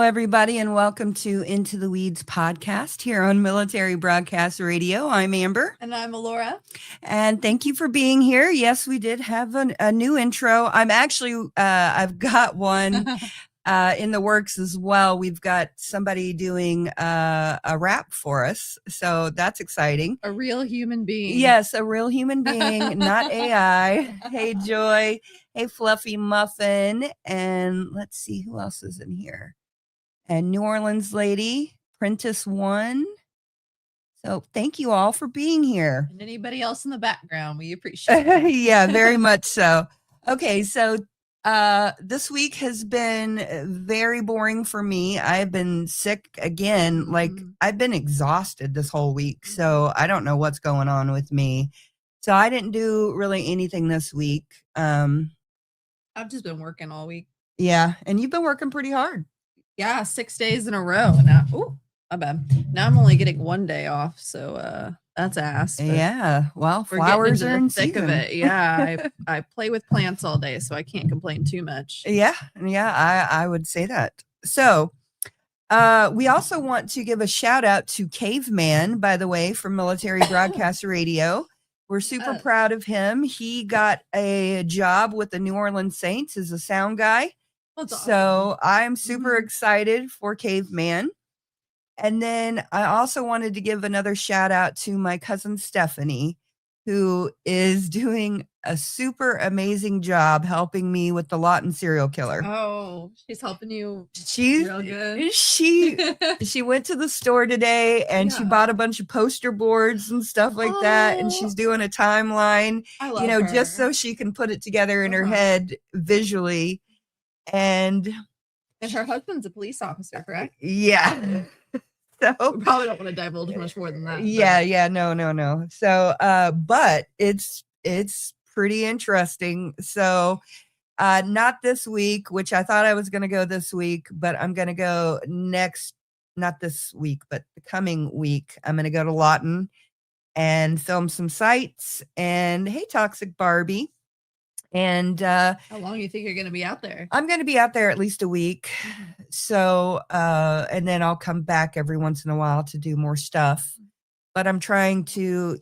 everybody, and welcome to Into the Weeds podcast here on Military Broadcast Radio. I'm Amber. And I'm Alora. And thank you for being here. Yes, we did have a new intro. I'm actually, I've got one in the works as well. We've got somebody doing a rap for us. So that's exciting. A real human being. Yes, a real human being, not AI. Hey, Joy. Hey, Fluffy Muffin. And let's see who else is in here. And New Orleans lady, Prentice One. So thank you all for being here. And anybody else in the background, we appreciate it. Yeah, very much so. Okay, so this week has been very boring for me. I've been sick again. Like, I've been exhausted this whole week. So I don't know what's going on with me. So I didn't do really anything this week. I've just been working all week. Yeah, and you've been working pretty hard. Yeah, 6 days in a row. Now, my bad. Now I'm only getting 1 day off, so that's ass. Yeah, well, flowers are in the thick of it. Yeah, I play with plants all day, so I can't complain too much. Yeah, I would say that. So, we also want to give a shout out to Caveman, by the way, from Military Broadcast Radio. We're super proud of him. He got a job with the New Orleans Saints as a sound guy. So I'm super excited for Caveman. And then I also wanted to give another shout out to my cousin Stephanie, who is doing a super amazing job helping me with the Lawton serial killer. Oh, she's helping you. She's real good. She went to the store today and she bought a bunch of poster boards and stuff like that. And she's doing a timeline, I love her. just so she can put it together in her head visually. And her husband's a police officer, correct? Yeah. So we probably don't want to divulge much more than that. Yeah, no. So but it's pretty interesting. So not this week, which I thought I was going to go this week, but I'm going to go not this week, but the coming week. I'm going to go to Lawton and film some sites. And hey, Toxic Barbie. And how long do you think you're going to be out there? I'm going to be out there at least a week. So, and then I'll come back every once in a while to do more stuff. But I'm trying to,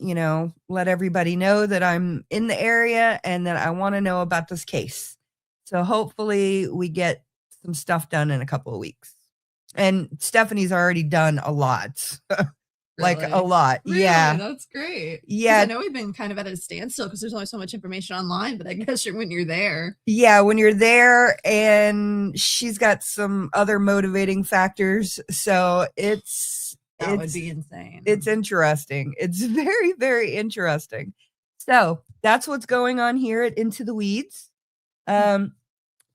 let everybody know that I'm in the area and that I want to know about this case. So hopefully we get some stuff done in a couple of weeks. And Stephanie's already done a lot. Like a lot. Really? Yeah. That's great. Yeah. I know we've been kind of at a standstill because there's only so much information online, but I guess when you're there. Yeah, when you're there, and she's got some other motivating factors. So that would be insane. It's interesting. It's very, very interesting. So that's what's going on here at Into the Weeds.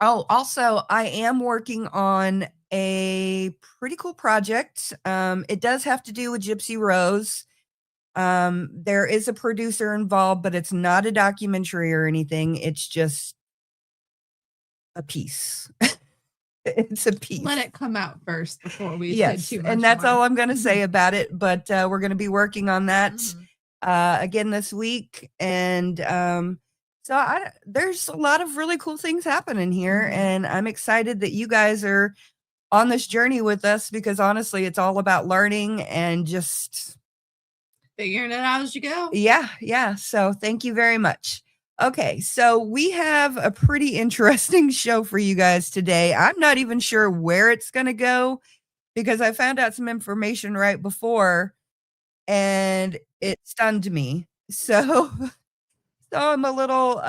Also, I am working on a pretty cool project. It does have to do with Gypsy Rose. There is a producer involved, but it's not a documentary or anything. It's just a piece. It's a piece. Let it come out first before we say too much. And that's all I'm going to say about it. But we're going to be working on that again this week. And there's a lot of really cool things happening here. And I'm excited that you guys are on this journey with us, because honestly, it's all about learning and just figuring it out as you go. Yeah. So thank you very much. Okay, so we have a pretty interesting show for you guys today. I'm not even sure where it's going to go, because I found out some information right before and it stunned me. So I'm a little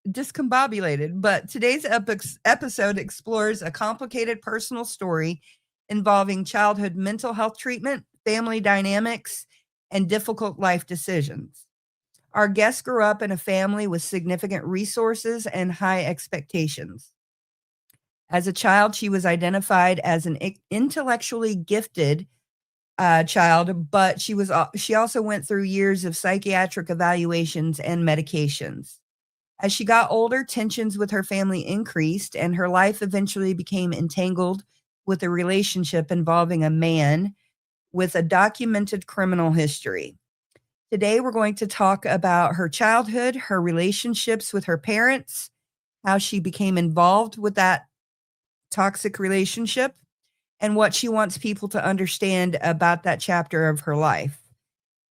discombobulated, but today's episode explores a complicated personal story involving childhood mental health treatment, family dynamics, and difficult life decisions. Our guest grew up in a family with significant resources and high expectations. As a child, she was identified as an intellectually gifted child, but she also went through years of psychiatric evaluations and medications. As she got older, tensions with her family increased, and her life eventually became entangled with a relationship involving a man with a documented criminal history. Today, we're going to talk about her childhood, her relationships with her parents, how she became involved with that toxic relationship, and what she wants people to understand about that chapter of her life.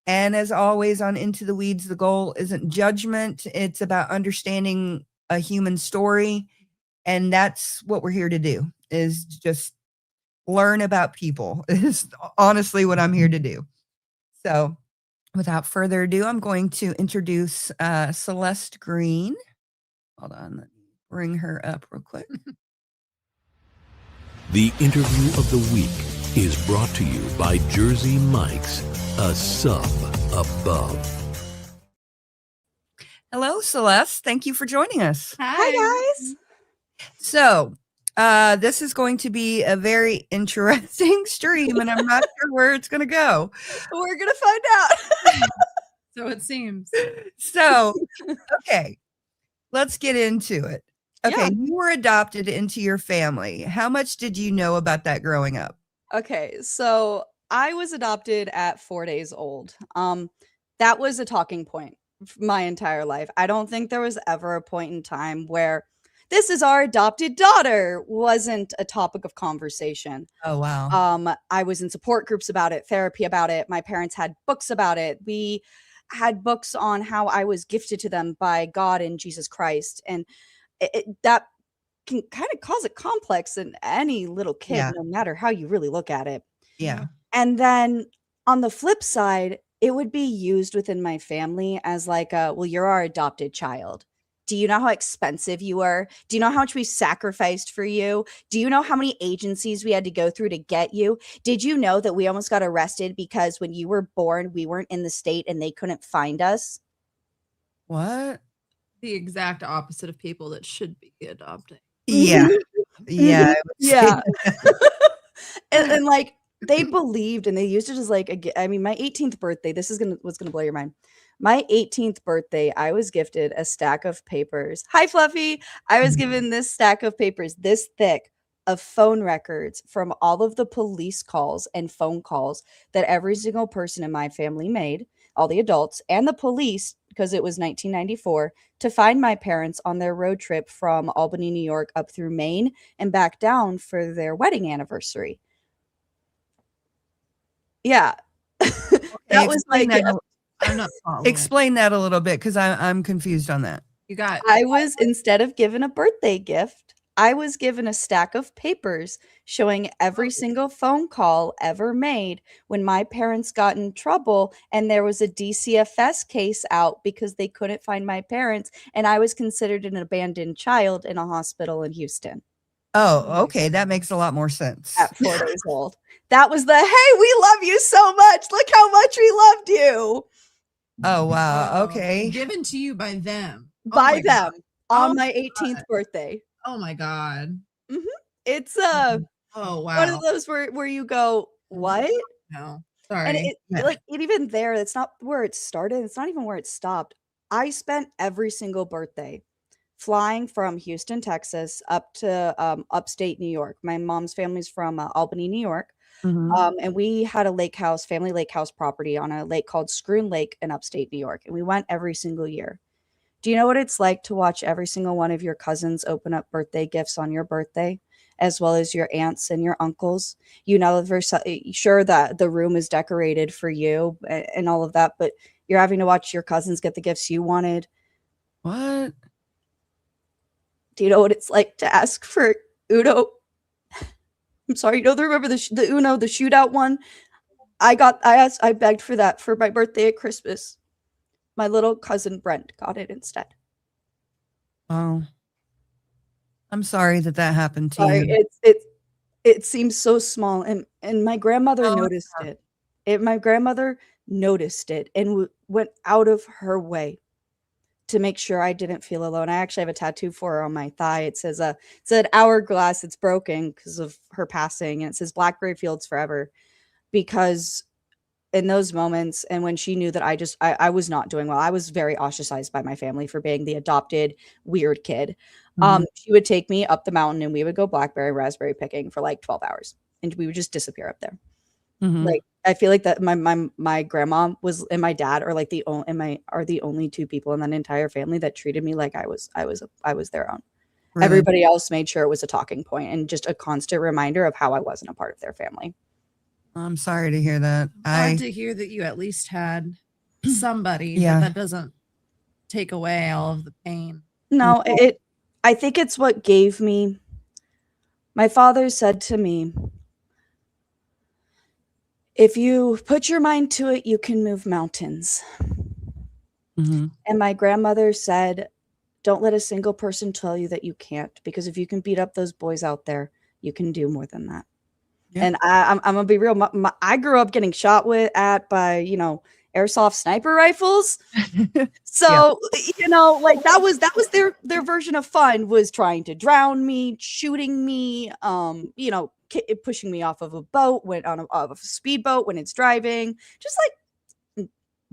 And as always on Into the Weeds, the goal isn't judgment. It's about understanding a human story. And that's what we're here to do, is just learn about people is honestly what I'm here to do. So without further ado, I'm going to introduce Celeste Green. Hold on, let me bring her up real quick. The interview of the week is brought to you by Jersey Mike's, a sub above. Hello, Celeste. Thank you for joining us. Hi, guys. So this is going to be a very interesting stream, and I'm not sure where it's going to go. We're going to find out. So it seems. So, okay, let's get into it. Okay, Yeah. You were adopted into your family. How much did you know about that growing up? Okay, so I was adopted at 4 days old. That was a talking point my entire life. I don't think there was ever a point in time where this is our adopted daughter wasn't a topic of conversation. Oh, wow. I was in support groups about it, therapy about it. My parents had books about it. We had books on how I was gifted to them by God and Jesus Christ. And that can kind of cause a complex in any little kid, Yeah. no matter how you really look at it. Yeah. And then on the flip side, it would be used within my family as like, well, you're our adopted child. Do you know how expensive you were? Do you know how much we sacrificed for you? Do you know how many agencies we had to go through to get you? Did you know that we almost got arrested because when you were born, we weren't in the state and they couldn't find us? What? The exact opposite of people that should be adopting. Yeah. Yeah. I would say Yeah. that. and like they believed and they used it as like I mean, my 18th birthday, this is what's gonna blow your mind. My 18th birthday, I was gifted a stack of papers. Hi, Fluffy. I was given this stack of papers this thick of phone records from all of the police calls and phone calls that every single person in my family made, all the adults and the police, because it was 1994, to find my parents on their road trip from Albany, New York, up through Maine and back down for their wedding anniversary. Yeah. That was my gift. I'm not following. Explain that a little bit, because I'm confused on that. You got. I was, instead of given a birthday gift, I was given a stack of papers showing every single phone call ever made when my parents got in trouble and there was a DCFS case out because they couldn't find my parents and I was considered an abandoned child in a hospital in Houston Oh, okay. That makes a lot more sense. at 4 days old. That was the, hey, we love you so much. Look how much we loved you. Oh, wow. Oh, Okay. Given to you by them. Oh By my them God. on Oh my my 18th God. birthday. Oh my God. It's Oh one wow. of those where you go, what? No. And Sorry. Yeah. like it even there, it's not where it started. It's not even where it stopped. I spent every single birthday flying from Houston, Texas, up to upstate New York. My mom's family's from Albany, New York. Mhm. And we had a lake house, family lake house property on a lake called Scroon Lake in upstate New York. And we went every single year. Do you know what it's like to watch every single one of your cousins open up birthday gifts on your birthday, as well as your aunts and your uncles? You know, sure that the room is decorated for you and all of that, but you're having to watch your cousins get the gifts you wanted. What? Do you know what it's like to ask for Uno? I'm sorry, you don't remember the Uno, the shootout one? I begged for that for my birthday at Christmas. My little cousin Brent got it instead. Oh, I'm sorry that happened to Sorry, you. it seems so small, and my grandmother Oh, noticed it. My grandmother noticed it and went out of her way to make sure I didn't feel alone. I actually have a tattoo for her on my thigh. It said hourglass. It's broken because of her passing, and it says Blackberry Fields forever, because in those moments and when she knew that I was not doing well, I was very ostracized by my family for being the adopted weird kid. Mhm. She would take me up the mountain and we would go blackberry raspberry picking for like 12 hours and we would just disappear up there. Mhm. Like I feel like that my grandma was and my dad are like the only two people in that entire family that treated me like I was their own. Really? Everybody else made sure it was a talking point and just a constant reminder of how I wasn't a part of their family. I'm sorry to hear that. Glad to hear that you at least had somebody, Yeah. but that doesn't take away all of the pain. No, I think it's what gave me. My father said to me, if you put your mind to it, you can move mountains. Mhm. And my grandmother said, don't let a single person tell you that you can't, because if you can beat up those boys out there, you can do more than that. Yeah. And I'm gonna be real. I grew up getting shot by airsoft sniper rifles. So like that was their version of fun, was trying to drown me, shooting me, pushing me off of a boat, off a speedboat when it's driving, just like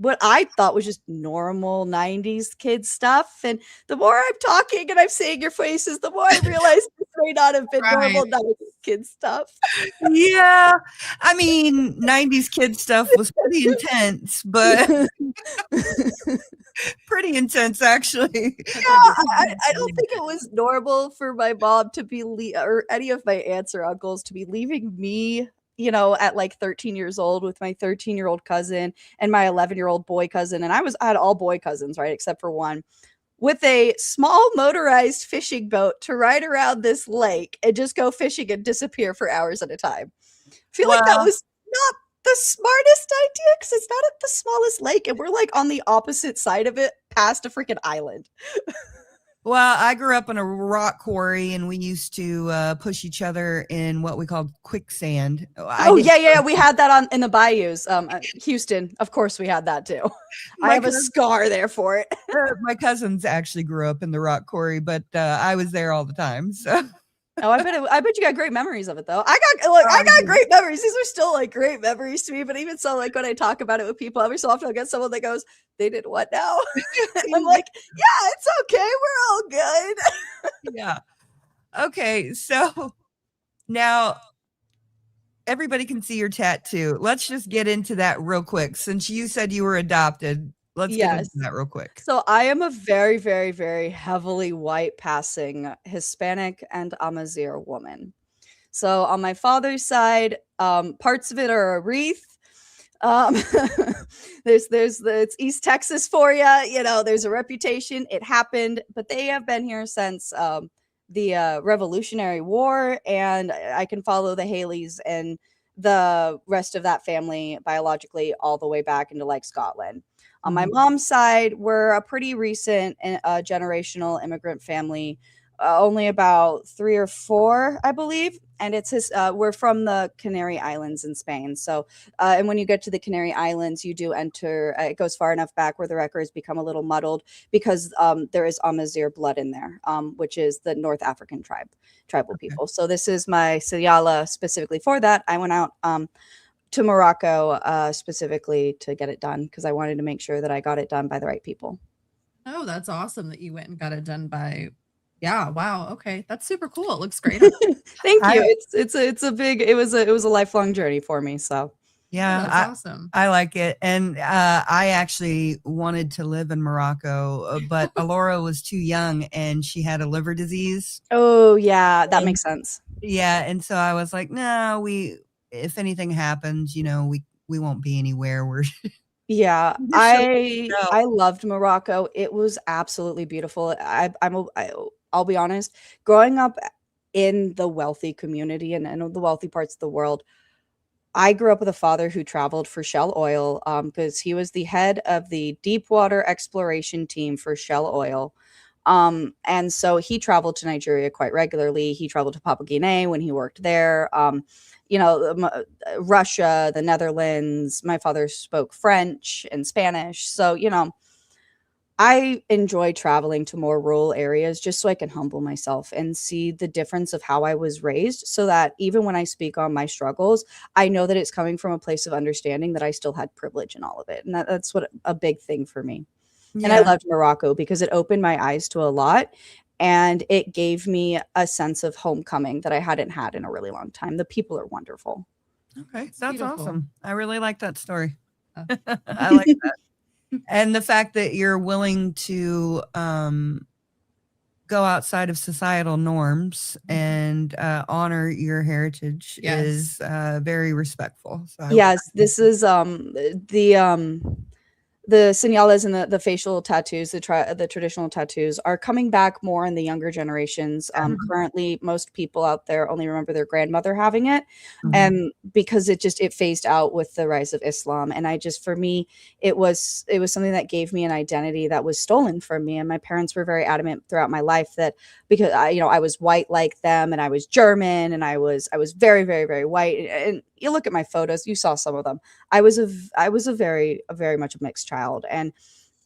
what I thought was just normal 90s kid stuff. And the more I'm talking and I'm seeing your faces, the more I realize this may not have been Right. normal 90s kid stuff. Yeah. I mean, 90s kid stuff was pretty intense, but pretty intense actually. Yeah, I don't think it was normal for my mom to be or any of my aunts or uncles to be leaving me, at like 13 years old with my 13-year-old cousin and my 11-year-old boy cousin. And I had all boy cousins, right? Except for one, with a small motorized fishing boat to ride around this lake and just go fishing and disappear for hours at a time. I feel like that Wow. was not the smartest idea, because it's not at the smallest lake and we're like on the opposite side of it, past a freaking island. Well, I grew up in a rock quarry and we used to push each other in what we called quicksand. Yeah, we had that in the bayous. Houston, of course we had that too. I have a scar there for it. My cousins actually grew up in the rock quarry, but I was there all the time. So Oh, I bet you got great memories of it though. I got great memories. These are still like great memories to me. But even so, like when I talk about it with people, every so often I'll get someone that goes, "They did what now?" I'm like, "Yeah, it's okay. We're all good." Yeah. Okay. So now everybody can see your tattoo. Let's just get into that real quick. Since you said you were adopted, let's get into that real quick. So I am a very, very, very heavily white passing Hispanic and Amazigh woman. So on my father's side, parts of it are a wreath. It's East Texas for you. There's a reputation. It happened, but they have been here since the Revolutionary War, and I can follow the Haleys and the rest of that family biologically all the way back into like Scotland. On my mom's side, we're a pretty recent generational immigrant family, only about 3 or 4, I believe. And we're from the Canary Islands in Spain. So, and when you get to the Canary Islands, you do enter, it goes far enough back where the records become a little muddled, because there is Amazigh blood in there, which is the North African tribal people. So this is my Sayala specifically for that. I went out to Morocco specifically to get it done, because I wanted to make sure that I got it done by the right people. Oh, that's awesome that you went and got it done by. Yeah. Wow. Okay. That's super cool. It looks great. Thank you. It was a lifelong journey for me. So yeah, that's awesome. I like it. And I actually wanted to live in Morocco, but Alora was too young and she had a liver disease. Oh yeah, that makes sense. Yeah. And so I was like, no, if anything happens, we won't be anywhere. Yeah, I loved Morocco. It was absolutely beautiful. I'll be honest, growing up in the wealthy community and in the wealthy parts of the world, I grew up with a father who traveled for Shell Oil, because he was the head of the deep water exploration team for Shell Oil. And so he traveled to Nigeria quite regularly. He traveled to Papua Guinea when he worked there. Russia, the Netherlands. My father spoke French and Spanish. So, I enjoy traveling to more rural areas just so I can humble myself and see the difference of how I was raised, so that even when I speak on my struggles, I know that it's coming from a place of understanding that I still had privilege in all of it. And that's what a big thing for me. Yeah. And I loved Morocco because it opened my eyes to a lot. And it gave me a sense of homecoming that I hadn't had in a really long time. The people are wonderful. Okay, that's beautiful. Awesome. I really like that story. I like that. And the fact that you're willing to go outside of societal norms and honor your heritage Yes. is very respectful. So Yes, this is the señales and the facial tattoos, the traditional tattoos are coming back more in the younger generations. Currently, most people out there only remember their grandmother having it, and because it phased out with the rise of Islam. And for me, it was something that gave me an identity that was stolen from me. And my parents were very adamant throughout my life that because I was white like them, and I was German, and I was very, very, very white. And you look at my photos, you saw some of them. I was a very much a mixed child, and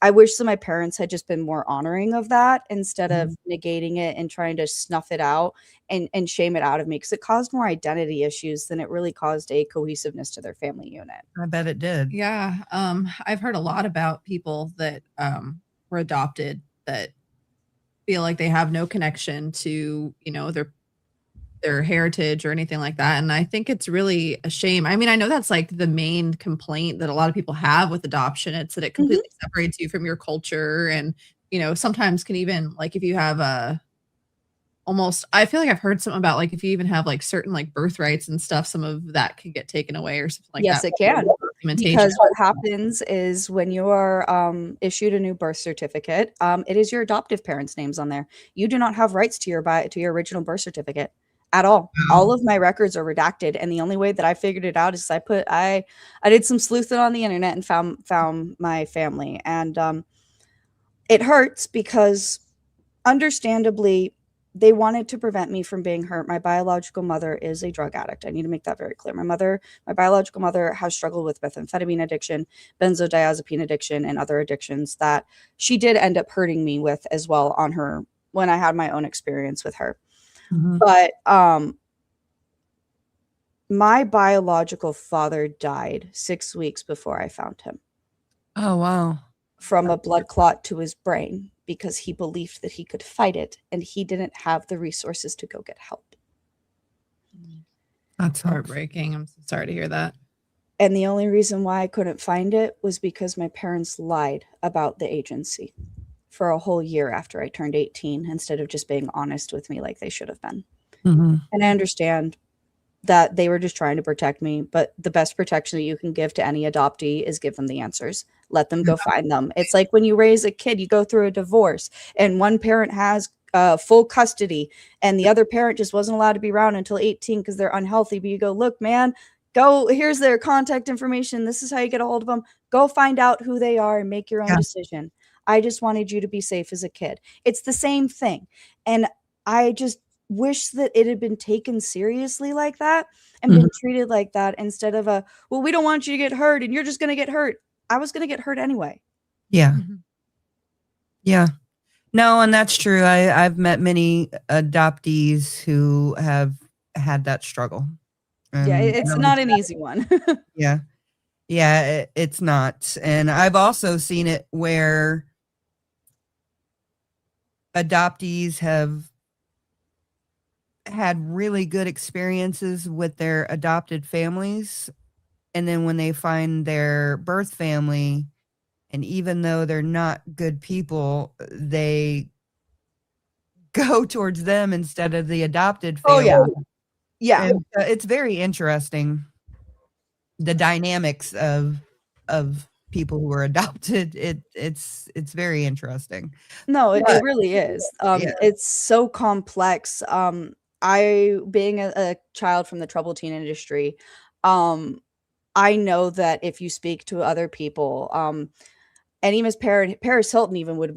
I wish that my parents had just been more honoring of that instead of negating it and trying to snuff it out and shame it out of me, because it caused more identity issues than it really caused a cohesiveness to their family unit. I bet it did. Yeah. I've heard a lot about people that were adopted that feel like they have no connection to, their heritage or anything like that. And I think it's really a shame. I mean, I know that's like the main complaint that a lot of people have with adoption. It's that it completely separates you from your culture. And, sometimes can even like, if you have I feel like I've heard something about like, if you even have like certain like birthrights and stuff, some of that can get taken away or something like that. Yes, it can. Because what happens is when you are issued a new birth certificate, it is your adoptive parents' names on there. You do not have rights to your original birth certificate at all. All of my records are redacted, and the only way that I figured it out is I did some sleuthing on the internet and found my family, and it hurts because understandably they wanted to prevent me from being hurt. My biological mother is a drug addict. I need to make that very clear. My biological mother has struggled with methamphetamine addiction, benzodiazepine addiction, and other addictions that she did end up hurting me with as well when I had my own experience with her. But my biological father died 6 weeks before I found him. Oh, wow. From a blood clot to his brain, because he believed that he could fight it and he didn't have the resources to go get help. That's heartbreaking. I'm so sorry to hear that. And the only reason why I couldn't find it was because my parents lied about the agency for a whole year after I turned 18, instead of just being honest with me like they should have been. And I understand that they were just trying to protect me, but the best protection that you can give to any adoptee is give them the answers. Let them go find them. It's like when you raise a kid, you go through a divorce and one parent has full custody and the other parent just wasn't allowed to be around until 18 because they're unhealthy. But you go, look, man, here's their contact information. This is how you get a hold of them. Go find out who they are and make your own decision. I just wanted you to be safe as a kid. It's the same thing. And I just wish that it had been taken seriously like that and been treated like that instead of well, we don't want you to get hurt and you're just going to get hurt. I was going to get hurt anyway. Yeah. Yeah. No, and that's true. I've met many adoptees who have had that struggle. Yeah, it's not an easy one. Yeah. Yeah, it's not. And I've also seen it where adoptees have had really good experiences with their adopted families. And then when they find their birth family, and even though they're not good people, they go towards them instead of the adopted family. Oh, yeah. Yeah. And, it's very interesting, the dynamics of people who are adopted. It's very interesting. No, it really is. It's so complex. I, being a child from the troubled teen industry, I know that if you speak to other people, and even Paris Hilton even would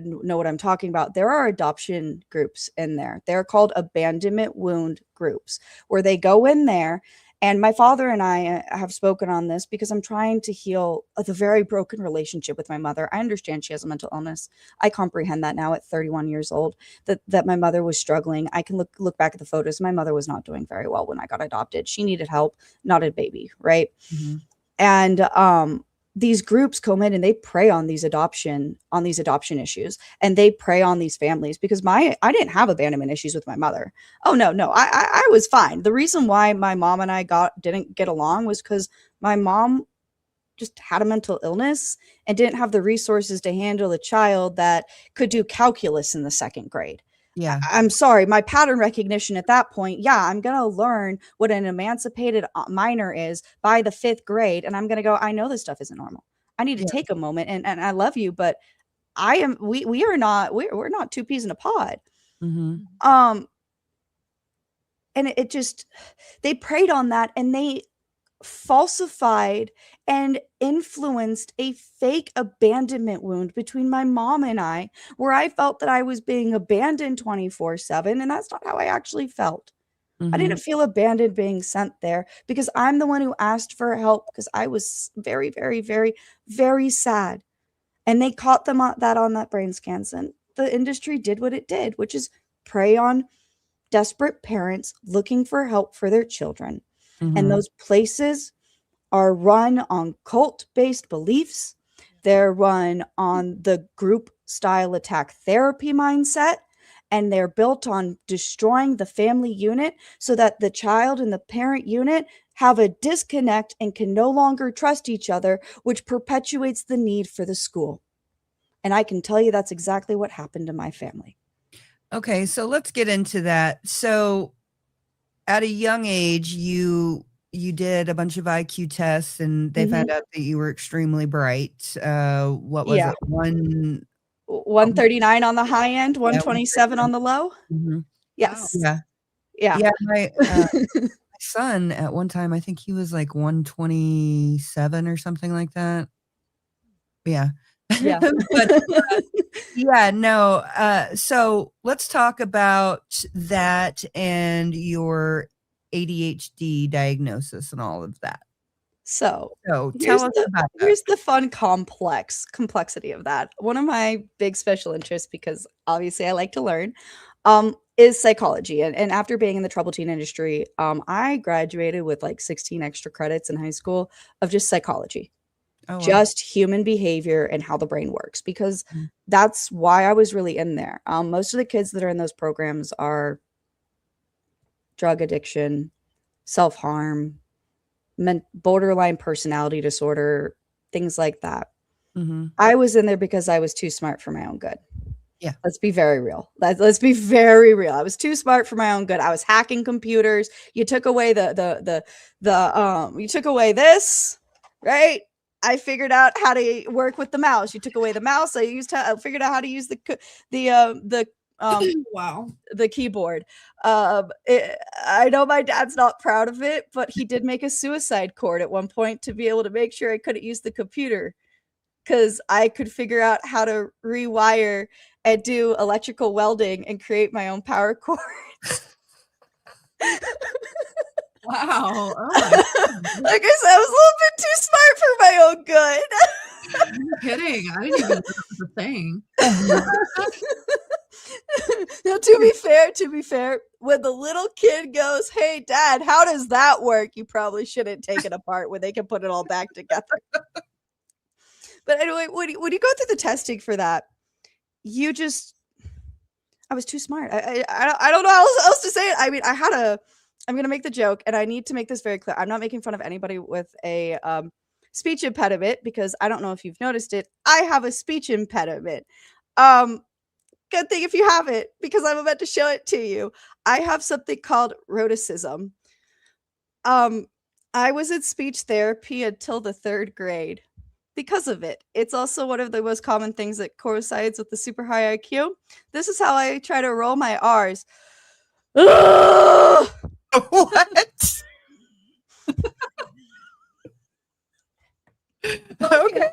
know what I'm talking about. There are adoption groups in there. They're called abandonment wound groups, where they go in there. And my father and I have spoken on this because I'm trying to heal the very broken relationship with my mother. I understand she has a mental illness. I comprehend that now at 31 years old, that my mother was struggling. I can look back at the photos. My mother was not doing very well when I got adopted. She needed help, not a baby, right? And these groups come in and they prey on these adoption issues, and they prey on these families because I didn't have abandonment issues with my mother. Oh no, I was fine. The reason why my mom and I didn't get along was because my mom just had a mental illness and didn't have the resources to handle a child that could do calculus in the 2nd grade. Yeah. I'm sorry, my pattern recognition at that point, yeah, I'm going to learn what an emancipated minor is by the 5th grade. And I'm going to go, I know this stuff isn't normal. I need to Yeah. take a moment, and I love you, but we're not 2 peas in a pod. Mhm. And it just, they preyed on that, and they falsified and influenced a fake abandonment wound between my mom and I, where I felt that I was being abandoned 24/7, and that's not how I actually felt. I Mhm. didn't feel abandoned being sent there, because I'm the one who asked for help, because I was very, very, very, very sad. And they caught them on that brain scans, and the industry did what it did, which is prey on desperate parents looking for help for their children. And Mhm. those places are run on cult-based beliefs. They're run on the group style attack therapy mindset, and they're built on destroying the family unit so that the child and the parent unit have a disconnect and can no longer trust each other, which perpetuates the need for the school. And I can tell you that's exactly what happened to my family. Okay, so let's get into that. So at a young age, you did a bunch of IQ tests, and they found out that you were extremely bright. What was Yeah. it? 139 on the high end, 127 on the low. Mhm. Yes. Yeah. Yeah. Yeah, my son at one time, I think he was like 127 or something like that. Yeah. Yeah. But yeah, no, so let's talk about that and your ADHD diagnosis and all of that. So So tell us about that. here's the fun complexity of that. One of my big special interests, because obviously I like to learn, is psychology. And after being in the troubled teen industry, I graduated with like 16 extra credits in high school of just psychology. Oh, wow. Just human behavior and how the brain works, because Mhm. that's why I was really in there. Most of the kids that are in those programs are drug addiction, self-harm, borderline personality disorder, things like that. Mhm. I was in there because I was too smart for my own good. Yeah. Let's be very real. Let's be very real. I was too smart for my own good. I was hacking computers. You took away you took away this, right? I figured out how to work with the mouse. You took away the mouse. I figured out how to use Wow. the keyboard. I know my dad's not proud of it, but he did make a suicide cord at one point to be able to make sure I couldn't use the computer, because I could figure out how to rewire and do electrical welding and create my own power cord. Wow. Oh my Like I said, I was a little bit too smart for my own good. God, no kidding. I didn't even know that was a thing. Now, to be fair, when the little kid goes, "Hey, Dad, how does that work?" You probably shouldn't take it apart when they can put it all back together. But anyway, when you go through the testing for that, I was too smart. I don't know how else to say it. I mean, I'm gonna make the joke, and I need to make this very clear. I'm not making fun of anybody with a speech impediment, because I don't know if you've noticed it. I have a speech impediment. Good thing if you have it, because I'm about to show it to you. I have something called rhoticism. I was in speech therapy until the 3rd grade because of it. It's also one of the most common things that coincides with the super high IQ. This is how I try to roll my R's. Ugh! What? Okay.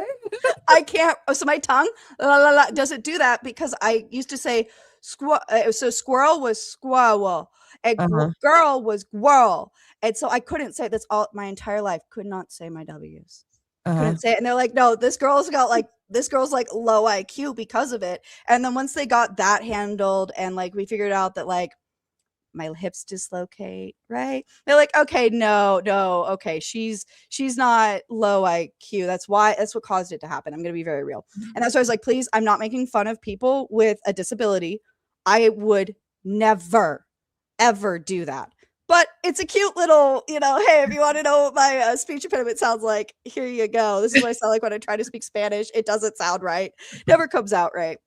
I can't. So my tongue doesn't do that, because I used to say so squirrel was squirrel, and girl was gwirl, and so I couldn't say, that's all my entire life. Could not say my W's. Couldn't say it, and they're like, no, this girl's like low IQ because of it. And then once they got that handled, and like we figured out that like my hips dislocate, right? They're like, okay, no, okay, she's not low IQ. That's what caused it to happen. I'm gonna be very real. And that's why I was like, please, I'm not making fun of people with a disability. I would never, ever do that. But it's a cute little, hey, if you want to know what my speech impediment sounds like, here you go. This is what I sound like when I try to speak Spanish. It doesn't sound right. Never comes out right.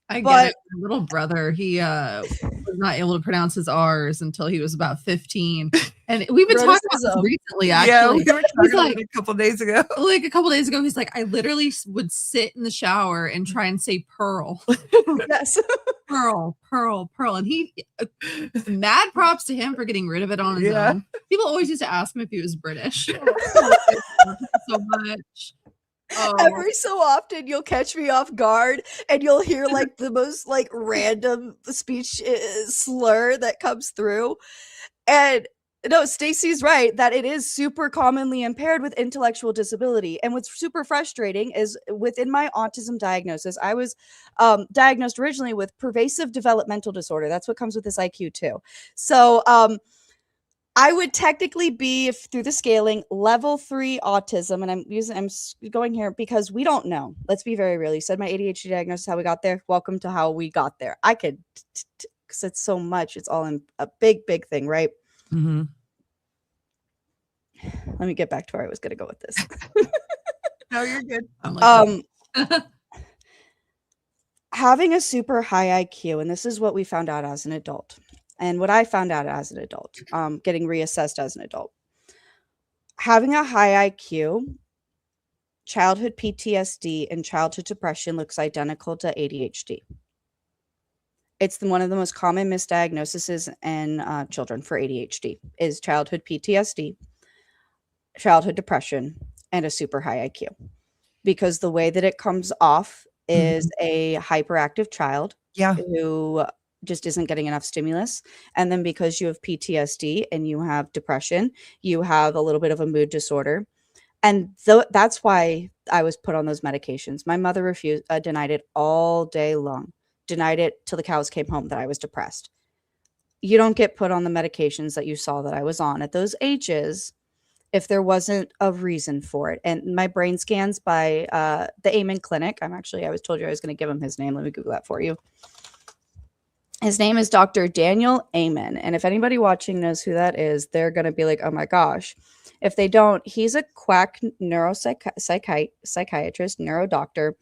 I But- get it. My little brother, he was not able to pronounce his R's until he was about 15. And we've been talking about this recently, actually. Yeah, we were talking about like, it a couple days ago. Like a couple days ago, he's like, I literally would sit in the shower and try and say pearl. Yes. Pearl. And he, mad props to him for getting rid of it on his own. People always used to ask him if he was British. So much. Oh. Every so often you'll catch me off guard and you'll hear like the most like random speech slur that comes through. And no, Stacey's right that it is super commonly impaired with intellectual disability. And what's super frustrating is within my autism diagnosis, I was diagnosed originally with pervasive developmental disorder. That's what comes with this IQ too. So I would technically be, if through the scaling, level 3 autism, and I'm going here because we don't know. Let's be very real. You said my ADHD diagnosis, how we got there. Welcome to how we got there. I could, because it's so much. It's all in a big thing, right? Mm-hmm. Let me get back to where I was going to go with this. No, you're good. I'm like, having a super high IQ, and this is what we found out as an adult. And what I found out as an adult, getting reassessed as an adult, having a high IQ, childhood PTSD, and childhood depression looks identical to ADHD. It's one of the most common misdiagnoses in children for ADHD is childhood PTSD, childhood depression, and a super high IQ. Because the way that it comes off is a hyperactive child who just isn't getting enough stimulus. And then because you have PTSD and you have depression, you have a little bit of a mood disorder. And that's why I was put on those medications. My mother refused, denied it all day long, denied it till the cows came home that I was depressed. You don't get put on the medications that you saw that I was on at those ages if there wasn't a reason for it. And my brain scans by the Amen Clinic, I was told you I was going to give him his name. Let me Google that for you. His name is Dr. Daniel Amen. And if anybody watching knows who that is, they're going to be like, oh my gosh. If they don't, he's a quack psychiatrist, neurodoctor,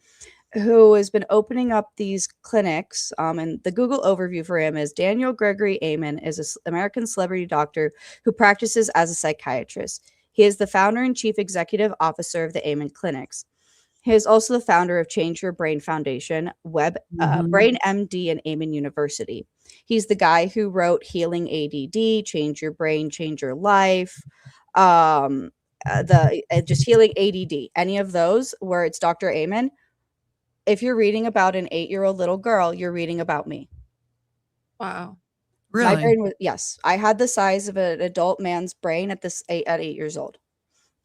who has been opening up these clinics. And the Google overview for him is Daniel Gregory Amen is an American celebrity doctor who practices as a psychiatrist. He is the founder and chief executive officer of the Amen Clinics. He is also the founder of Change Your Brain Foundation, Brain MD, and Amen University. He's the guy who wrote Healing ADD, Change Your Brain, Change Your Life, just Healing ADD. Any of those where it's Dr. Amen. If you're reading about an 8-year-old little girl, you're reading about me. wow. Really? My brain was, yes. I had the size of an adult man's brain at 8 years old.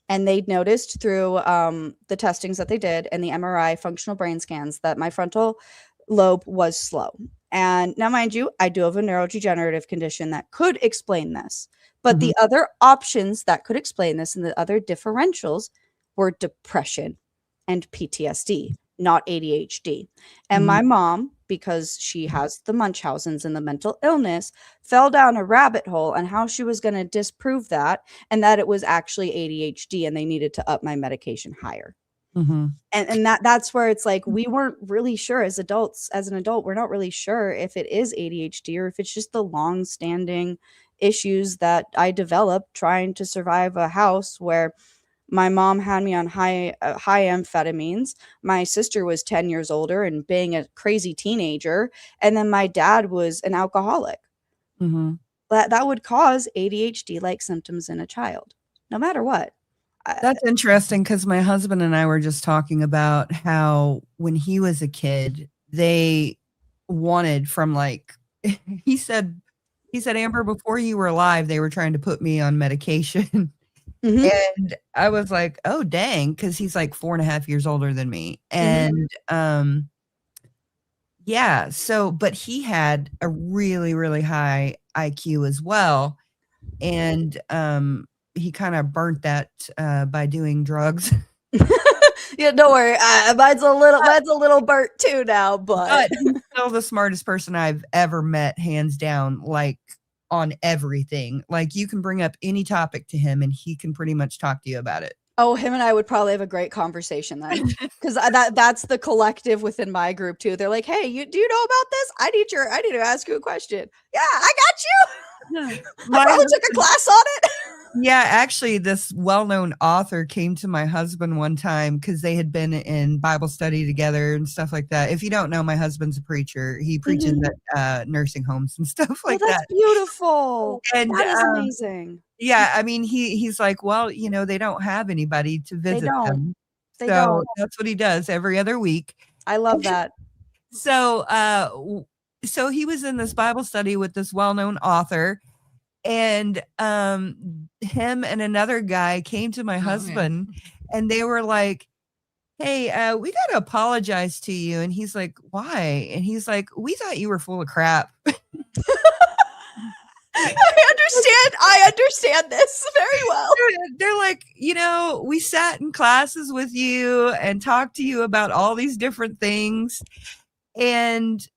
And they noticed through the testings that they did and the MRI functional brain scans that my frontal lobe was slow. And now, mind you, I do have a neurodegenerative condition that could explain this. But the other options that could explain this and the other differentials were depression and PTSD, not ADHD. And my mom, because she has the Munchausen's and the mental illness, fell down a rabbit hole on how she was going to disprove that and that it was actually ADHD and they needed to up my medication higher. And that's where it's like we weren't really sure as adults. As an adult, we're not really sure if it is ADHD or if it's just the long-standing issues that I developed trying to survive a house where my mom had me on high amphetamines. My sister was 10 years older and being a crazy teenager. And then my dad was an alcoholic. That would cause ADHD-like symptoms in a child, no matter what. That's interesting because my husband and I were just talking about how when he was a kid, they wanted from like, he said, Amber, before you were alive, they were trying to put me on medication. And I was like, oh, dang, because he's like 4.5 years older than me. And yeah, so, but he had a really, really high IQ as well. And he kind of burnt that by doing drugs. Yeah, don't worry. Mine's a little burnt too now, but he's still the smartest person I've ever met, hands down, like on everything. Like you can bring up any topic to him and he can pretty much talk to you about it. Oh, him and I would probably have a great conversation then, because that's the collective within my group too. They're like, "Hey, do you know about this? I need to ask you a question." Yeah, I got you. I probably took a class on it. Yeah, actually, this well-known author came to my husband one time because they had been in Bible study together and stuff like that. If you don't know, my husband's a preacher. He preaches at nursing homes and stuff like that's that. Beautiful. And that is amazing. Yeah, I mean, he's like, well, they don't have anybody to visit them. They So don't. that's what he does every other week. I love that. So he was in this Bible study with this well-known author, and him and another guy came to my husband, and they were like, "Hey, we got to apologize to you." And he's like, "Why?" And he's like, "We thought you were full of crap." I understand this very well. They're like, we sat in classes with you and talked to you about all these different things, and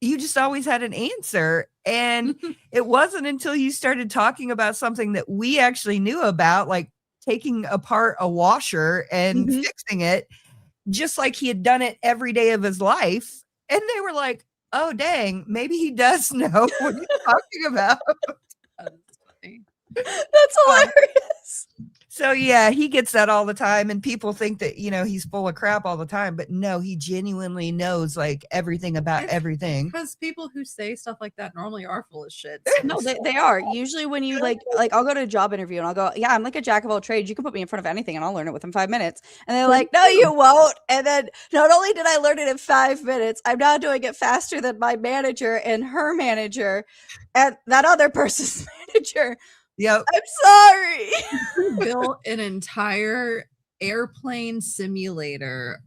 you just always had an answer. And it wasn't until you started talking about something that we actually knew about, like taking apart a washer and fixing it, just like he had done it every day of his life. And they were like, oh, dang, maybe he does know what he's talking about. That's hilarious. So yeah, he gets that all the time, and people think that he's full of crap all the time, but no, he genuinely knows like everything about everything. Because people who say stuff like that normally are full of shit. No, they are. Usually when you like I'll go to a job interview and I'll go, yeah, I'm like a jack of all trades. You can put me in front of anything and I'll learn it within 5 minutes. And they're like, no, you won't. And then not only did I learn it in 5 minutes, I'm now doing it faster than my manager and her manager and that other person's manager. Yep. I'm sorry. Built an entire airplane simulator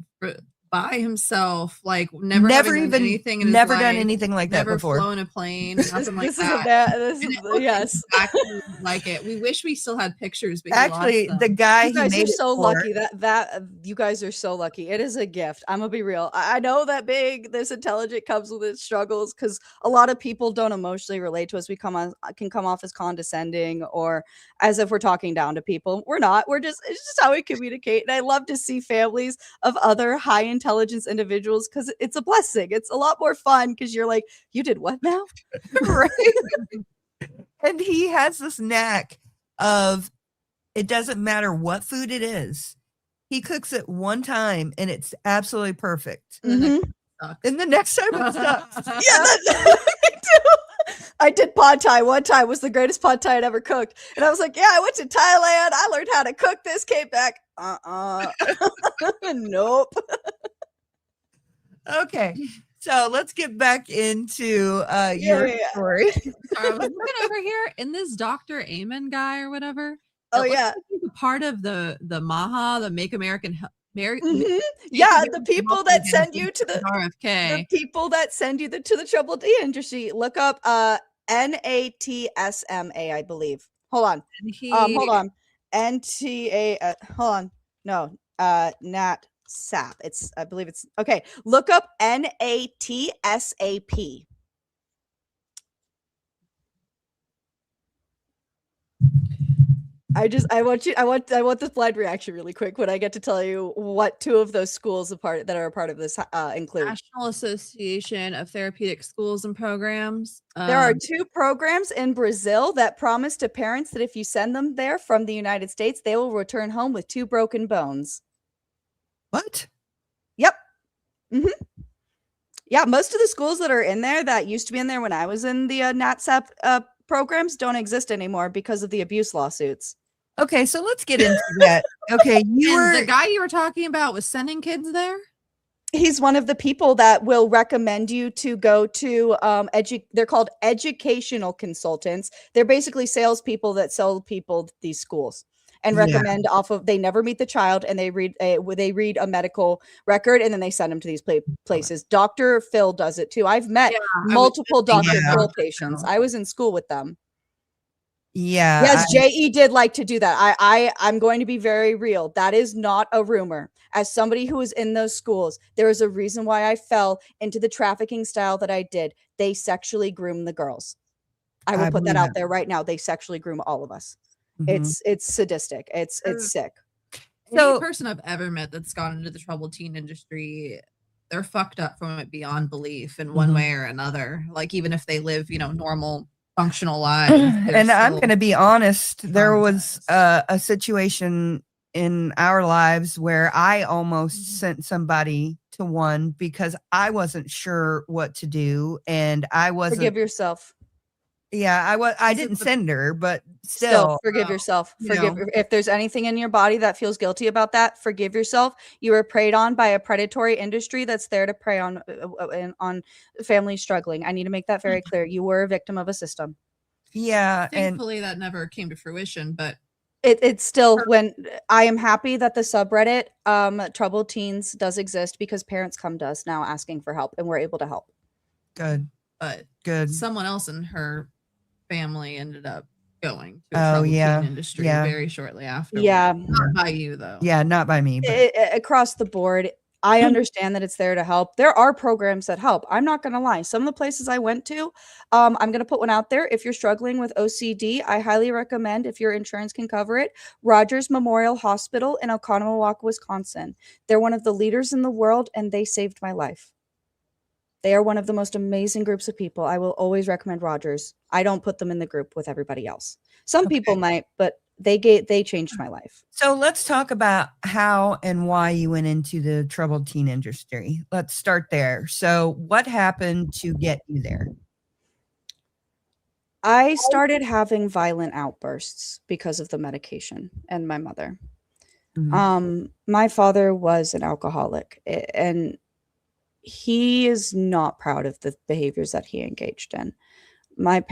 by himself, like never even done anything in his never life, done anything like that before. Never flown a plane, nothing like that. This is yes. Exactly like it. We wish we still had pictures, but actually, the guy you guys are so lucky that you guys are so lucky. It is a gift. I'm gonna be real. I know that this intelligent comes with its struggles because a lot of people don't emotionally relate to us. We can come off as condescending or as if we're talking down to people. We're not. It's just how we communicate. And I love to see families of other high intelligence individuals because it's a blessing. It's a lot more fun because you're like, you did what now? Right. And he has this knack of, it doesn't matter what food it is. He cooks it one time and it's absolutely perfect. Mm-hmm. And the next time it sucks. Yeah, me too. I did pad thai one time. Was the greatest pad thai I'd ever cooked. And I was like, yeah, I went to Thailand. I learned how to cook this. Came back. Nope. Okay. So let's get back into your story. I was looking over here in this Dr. Amen guy or whatever. Oh yeah. Part of the MAHA, the Make American Yeah, the people that send you to the RFK. The people that send you to the Triple D industry. Look up NATSMA, I believe. Hold on. Hold on. NTA hold on. No. Nat SAP. I believe it's okay. Look up NATSAP. I want this blind reaction really quick when I get to tell you what two of those schools that are a part of this include. National Association of Therapeutic Schools and Programs. There are two programs in Brazil that promise to parents that if you send them there from the United States, they will return home with 2 broken bones. What? Yep. Yeah, most of the schools that are in there that used to be in there when I was in the NATSAP programs don't exist anymore because of the abuse lawsuits. Okay, so let's get into that. Okay, the guy you were talking about was sending kids there? He's one of the people that will recommend you to go to they're called educational consultants. They're basically salespeople that sell people these schools and recommend they never meet the child, and they read a medical record and then they send them to these places. Dr. Phil does it too. I've met multiple Dr. Phil patients. I was in school with them. Yeah. Yes, JE did like to do that. I'm going to be very real. That is not a rumor. As somebody who was in those schools, there is a reason why I fell into the trafficking style that I did. They sexually groomed the girls. I will I put that believe out it. there right now. They sexually groom all of us. Mhm. It's sadistic. It's sick. Any So person I've ever met that's gone into the troubled teen industry, they're fucked up from it beyond belief in one Mhm. way or another. Like even if they live, normal, functional lives, they're and I'm still going to be honest, there was traumatized. a situation in our lives where I almost Mhm. sent somebody to one because I wasn't sure what to do, and I wasn't. Forgive yourself. Yeah, I Is it didn't the send her, but Still, still, forgive yourself. you Forgive know, if there's anything in your body that feels guilty about that, forgive yourself. You were preyed on by a predatory industry that's there to prey on families struggling. I need to make that very clear. You were a victim of a system. yeah, and Thankfully that never came to fruition, but It's still when I am happy that the subreddit troubled teens does exist because parents come to us now asking for help and we're able to help. good, but good. someone else in her family ended up going to a Oh troubled teen yeah, industry yeah, very shortly afterwards. Yeah, Not by you though. yeah. Not by me, but across the board, I understand that it's there to help. There are programs that help. I'm not going to lie. Some of the places I went to, I'm going to put one out there. If you're struggling with OCD, I highly recommend, if your insurance can cover it, Rogers Memorial Hospital in Oconomowoc, Wisconsin. They're one of the leaders in the world, and they saved my life. They are one of the most amazing groups of people. I will always recommend Rogers. I don't put them in the group with everybody else. Some people okay. might, but they changed my life. So let's talk about how and why you went into the troubled teen industry. Let's start there. So, what happened to get you there? I started having violent outbursts because of the medication and my mother. Mhm. My father was an alcoholic, and he is not proud of the behaviors that he engaged in. My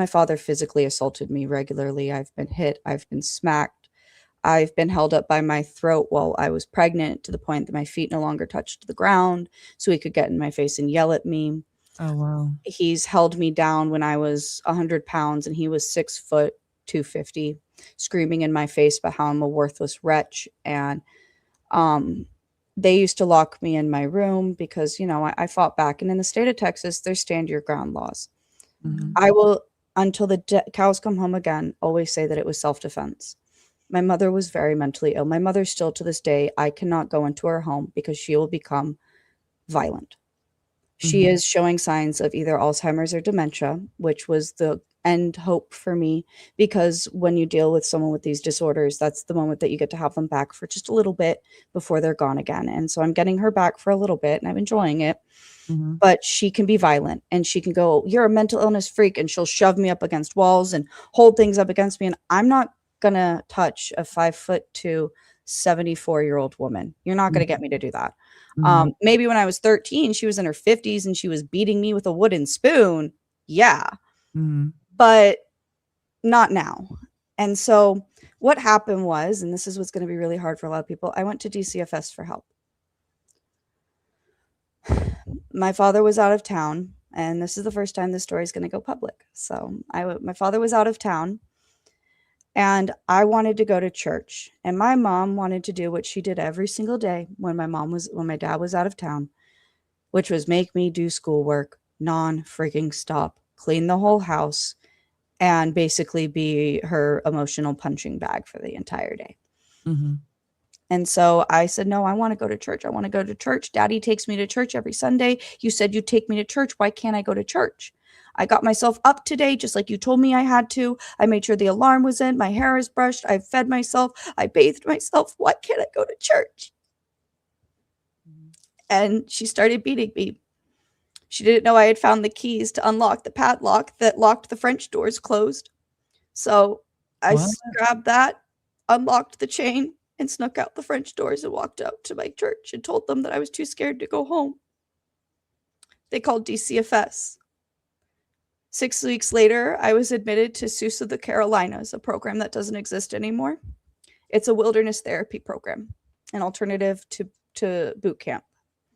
father physically assaulted me regularly. I've been hit, I've been smacked, I've been held up by my throat while I was pregnant to the point that my feet no longer touched the ground so he could get in my face and yell at me. Oh wow. He's held me down when I was 100 pounds and he was 6 foot 250, screaming in my face about how I'm a worthless wretch. And um, they used to lock me in my room because, I fought back. And in the state of Texas, there's stand your ground laws. Mhm. I will, until the cows come home again, always say that it was self-defense. My mother was very mentally ill. My mother still to this day, I cannot go into her home because she will become violent. She Mhm. is showing signs of either Alzheimer's or dementia, which was the end hope for me because when you deal with someone with these disorders, that's the moment that you get to have them back for just a little bit before they're gone again. And so I'm getting her back for a little bit and I'm enjoying it. Mhm. But she can be violent and she can go, "You're a mental illness freak," and she'll shove me up against walls and hold things up against me. And I'm not gonna touch a 5'2" 74-year-old woman. You're not gonna get me to do that. Mhm. Maybe when I was 13, she was in her 50s and she was beating me with a wooden spoon. Yeah, Mhm. but not now. And so what happened was, and this is what's going to be really hard for a lot of people, I went to DCFS for help. My father was out of town, and this is the first time this story is going to go public. So my father was out of town, and I wanted to go to church, and my mom wanted to do what she did every single day when my dad was out of town, which was make me do schoolwork non-freaking stop, clean the whole house, and basically be her emotional punching bag for the entire day. Mhm. And so I said, "No, I want to go to church. I want to go to church. Daddy takes me to church every Sunday. You said you'd take me to church. Why can't I go to church? I got myself up today just like you told me I had to. I made sure the alarm was in. My hair is brushed. I fed myself. I bathed myself. Why can't I go to church?" And she started beating me. She didn't know I had found the keys to unlock the padlock that locked the French doors closed. So I What? grabbed that, unlocked the chain, and snuck out the French doors and walked out to my church and told them that I was too scared to go home. They called DCFS. 6 weeks later, I was admitted to SUS of the Carolinas, a program that doesn't exist anymore. It's a wilderness therapy program, an alternative to boot camp.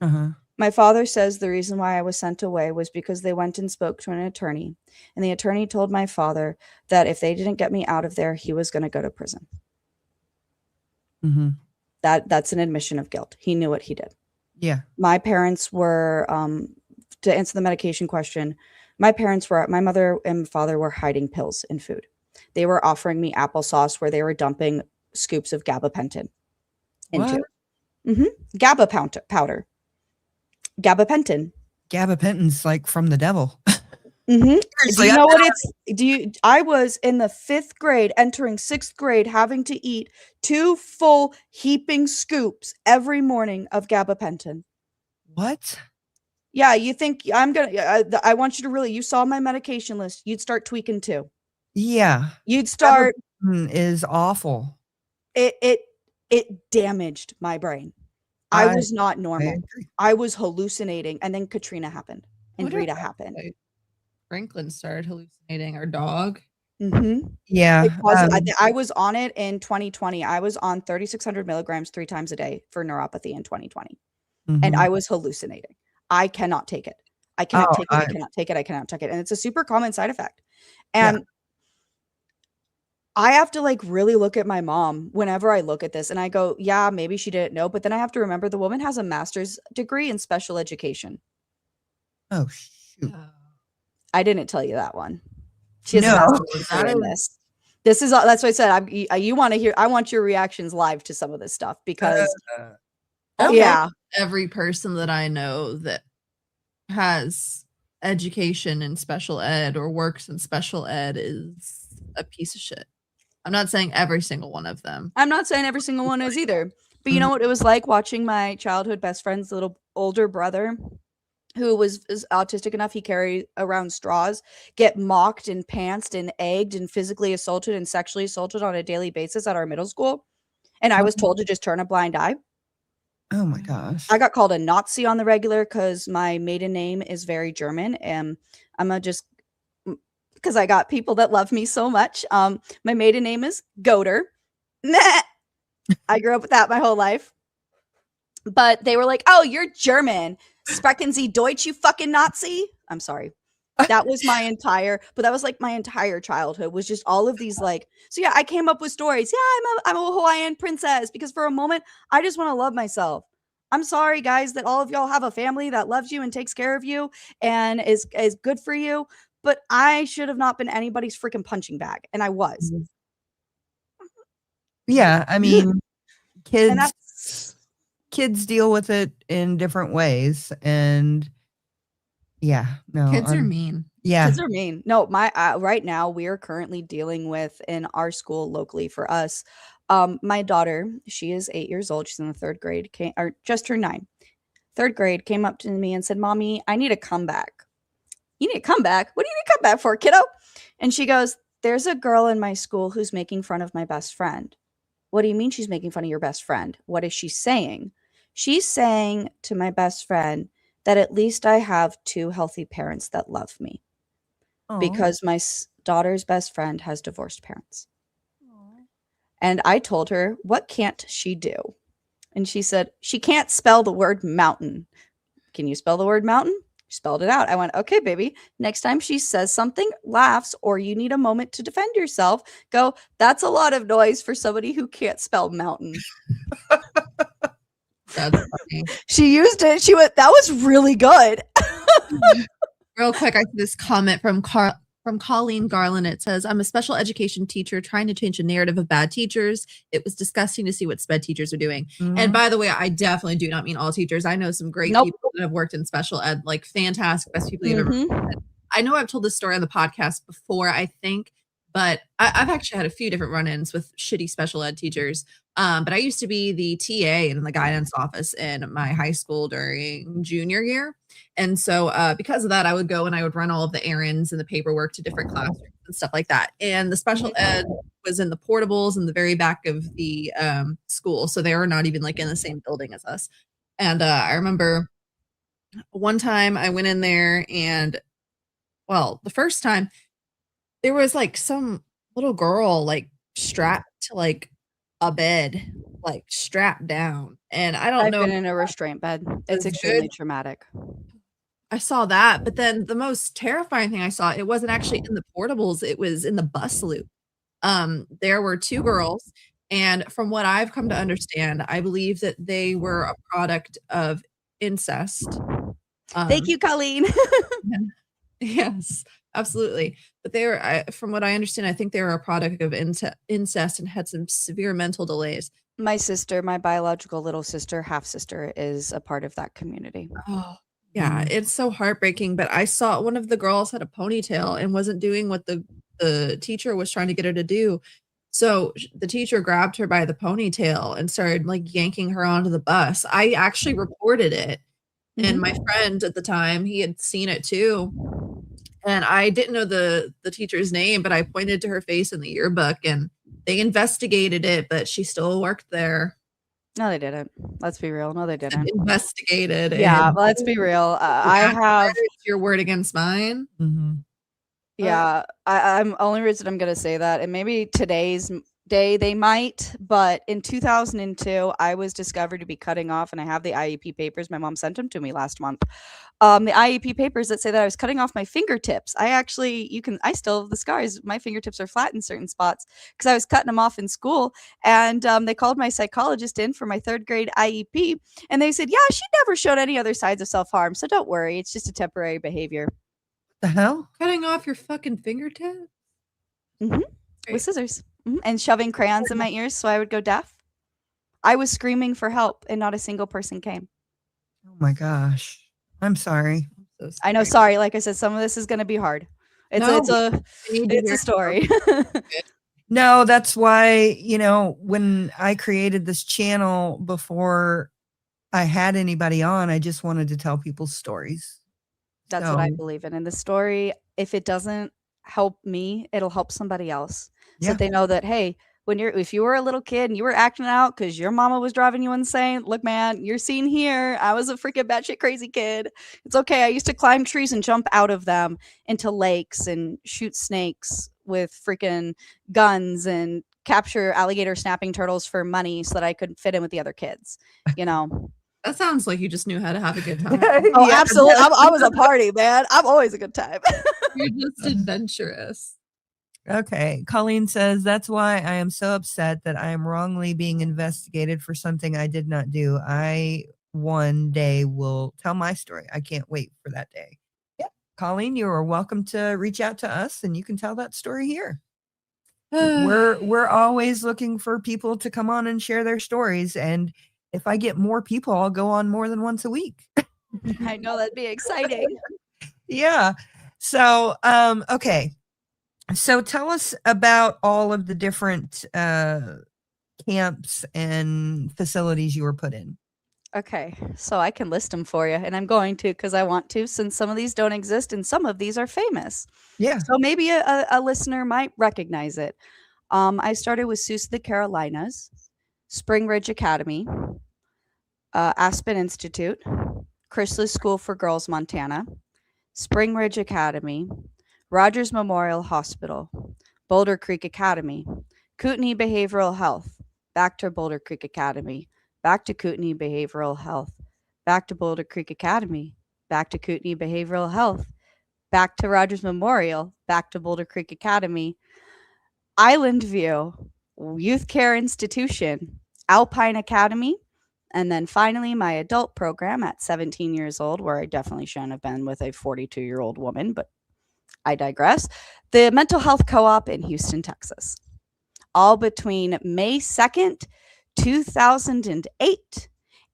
Uh-huh. My father says the reason why I was sent away was because they went and spoke to an attorney, and the attorney told my father that if they didn't get me out of there, he was going to go to prison. Mhm. That's an admission of guilt. He knew what he did. Yeah. My parents were, to answer the medication question, My mother and father were hiding pills in food. They were offering me applesauce where they were dumping scoops of gabapentin into. GABA powder. Gabapentin. Gabapentin's like from the devil. Do Seriously, you know what it's? I was in the 5th grade, entering 6th grade, having to eat 2 full heaping scoops every morning of gabapentin. What? Yeah, you think I'm gonna? I want you to really. You saw my medication list. You'd start tweaking too. Yeah. You'd start. Gabapentin is awful. It damaged my brain. I was not normal. I was hallucinating, and then Katrina happened, and Rita happened. Franklin started hallucinating our dog. Yeah. I was on it in 2020. I was on 3,600 milligrams 3 times a day for neuropathy in 2020. And I was hallucinating. I cannot take it. I cannot take it. I cannot take it. I cannot take it. And it's a super common side effect. And I have to like really look at my mom whenever I look at this and I go, yeah, maybe she didn't know. But then I have to remember the woman has a master's degree in special education. Oh, shoot. I didn't tell you that one. She has a master's degree in this. This is that's what I said. You want to hear? I want your reactions live to some of this stuff because, every person that I know that has education in special ed or works in special ed is a piece of shit. I'm not saying every single one of them. I'm not saying every single one is either. But you know what it was like watching my childhood best friend's little older brother, who is autistic enough he carried around straws, get mocked and pantsed and egged and physically assaulted and sexually assaulted on a daily basis at our middle school. And I was told to just turn a blind eye. Oh my gosh. I got called a Nazi on the regular because my maiden name is very German. And I'm just because I got people that love me so much. My maiden name is Goder. I grew up with that my whole life. But they were like, oh, you're German. Sprechen Sie Deutsch, you fucking Nazi. I'm sorry. That was my entire childhood was just all of these like, so yeah, I came up with stories. Yeah, I'm a Hawaiian princess because for a moment, I just want to love myself. I'm sorry, guys, that all of y'all have a family that loves you and takes care of you and is good for you. But I should have not been anybody's freaking punching bag. And I was. Yeah. I mean, kids deal with it in different ways. And kids are mean. Yeah. Kids are mean. No, my right now we are currently dealing with in our school locally for us. My daughter, she is 8 years old. She's in the 3rd grade, just turned 9. 3rd grade came up to me and said, Mommy, I need a comeback. You need a comeback? What do you need a comeback for, kiddo? And she goes, there's a girl in my school who's making fun of my best friend. What do you mean she's making fun of your best friend? What is she saying? She's saying to my best friend that at least I have 2 healthy parents that love me. Aww. Because my daughter's best friend has divorced parents. Aww. And I told her, what can't she do? And she said, she can't spell the word mountain. Can you spell the word mountain? She spelled it out. I went, okay, baby. Next time she says something, laughs, or you need a moment to defend yourself, go, that's a lot of noise for somebody who can't spell mountain. That's funny. She used it. She went, that was really good. Real quick, I see this comment from Colleen Garland. It says, I'm a special education teacher trying to change the narrative of bad teachers. It was disgusting to see what SPED teachers are doing. And by the way, I definitely do not mean all teachers. I know some great people that have worked in special ed, like fantastic, best people you've ever met. I know I've told this story on the podcast before, I think, but I've actually had a few different run-ins with shitty special ed teachers. But I used to be the TA in the guidance office in my high school during junior year. And so because of that, I would go and I would run all of the errands and the paperwork to different classrooms and stuff like that. And the special ed was in the portables in the very back of the school. So they were not even like in the same building as us. And I remember one time I went in there and, well, the first time there was like some little girl like strapped to like a bed, like strapped down. And I don't know. I've been in a restraint bed. It's extremely traumatic. I saw that, but then the most terrifying thing I saw, it wasn't actually in the portables, it was in the bus loop. There were 2 girls, and from what I've come to understand, I believe that they were a product of incest. Thank you, Colleen. Yes, absolutely. But they were, from what I understand, I think they were a product of incest and had some severe mental delays. My sister, my biological little sister, half sister, is a part of that community. Oh, yeah, it's so heartbreaking. But I saw one of the girls had a ponytail and wasn't doing what the teacher was trying to get her to do. So the teacher grabbed her by the ponytail and started like yanking her onto the bus. I actually reported it. And my friend at the time, he had seen it too. And I didn't know the teacher's name, but I pointed to her face in the yearbook and they investigated it, but she still worked there. No, they didn't. Let's be real. No, they didn't. Investigated. Yeah, and let's be real. I have afterwards, your word against mine. Yeah, I'm only reason I'm gonna say that, and maybe today's day they might, but in 2002, I was discovered to be cutting off, and I have the IEP papers. My mom sent them to me last month. The IEP papers that say that I was cutting off my fingertips. I still have the scars. My fingertips are flat in certain spots because I was cutting them off in school. And they called my psychologist in for my 3rd grade IEP, and they said, yeah, she never showed any other signs of self-harm, so don't worry, it's just a temporary behavior. The hell? Cutting off your fucking fingertip? With scissors. And shoving crayons in my ears so I would go deaf. I was screaming for help and not a single person came. Oh my gosh. I'm sorry. So I know, sorry. Like I said, some of this is going to be hard. It's a story. No, that's why, when I created this channel before I had anybody on, I just wanted to tell people's stories. That's what I believe in. And the story, if it doesn't help me, it'll help somebody else. So that they know that, hey, if you were a little kid and you were acting out because your mama was driving you insane, look, man, you're seen here. I was a freaking batshit crazy kid. It's okay. I used to climb trees and jump out of them into lakes and shoot snakes with freaking guns and capture alligator snapping turtles for money so that I could fit in with the other kids, That sounds like you just knew how to have a good time. Oh, yeah, absolutely. I was a party, man. I'm always a good time. You're just adventurous. Okay. Colleen says, that's why I am so upset that I am wrongly being investigated for something I did not do. I one day will tell my story. I can't wait for that day. Yeah. Colleen, you are welcome to reach out to us and you can tell that story here. We're always looking for people to come on and share their stories. And if I get more people, I'll go on more than once a week. I know, that'd be exciting. Yeah. So, okay. So tell us about all of the different camps and facilities you were put in. Okay, so I can list them for you, and I'm going to because I want to, since some of these don't exist and some of these are famous. Yeah. So maybe a listener might recognize it. I started with Seuss of the Carolinas, Spring Ridge Academy, Aspen Institute, Chrysalis School for Girls, Montana, Spring Ridge Academy, Rogers Memorial Hospital, Boulder Creek Academy, Kootenai Behavioral Health, back to Boulder Creek Academy, back to Kootenai Behavioral Health, back to Boulder Creek Academy, back to Kootenai Behavioral Health, back to Rogers Memorial, back to Boulder Creek Academy, Island View, Youth Care Institution, Alpine Academy, and then finally my adult program at 17 years old, where I definitely shouldn't have been with a 42-year-old woman, but I digress. The Mental Health Co-op in Houston, Texas. All between May 2nd, 2008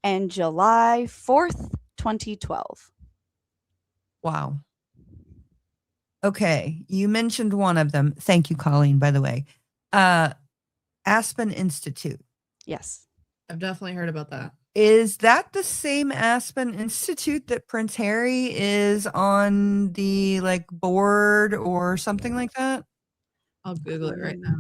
and July 4th, 2012. Wow. Okay. You mentioned one of them. Thank you, Colleen, by the way. Aspen Institute. Yes. I've definitely heard about that. Is that the same Aspen Institute that Prince Harry is on the board or something like that? I'll Google it right now.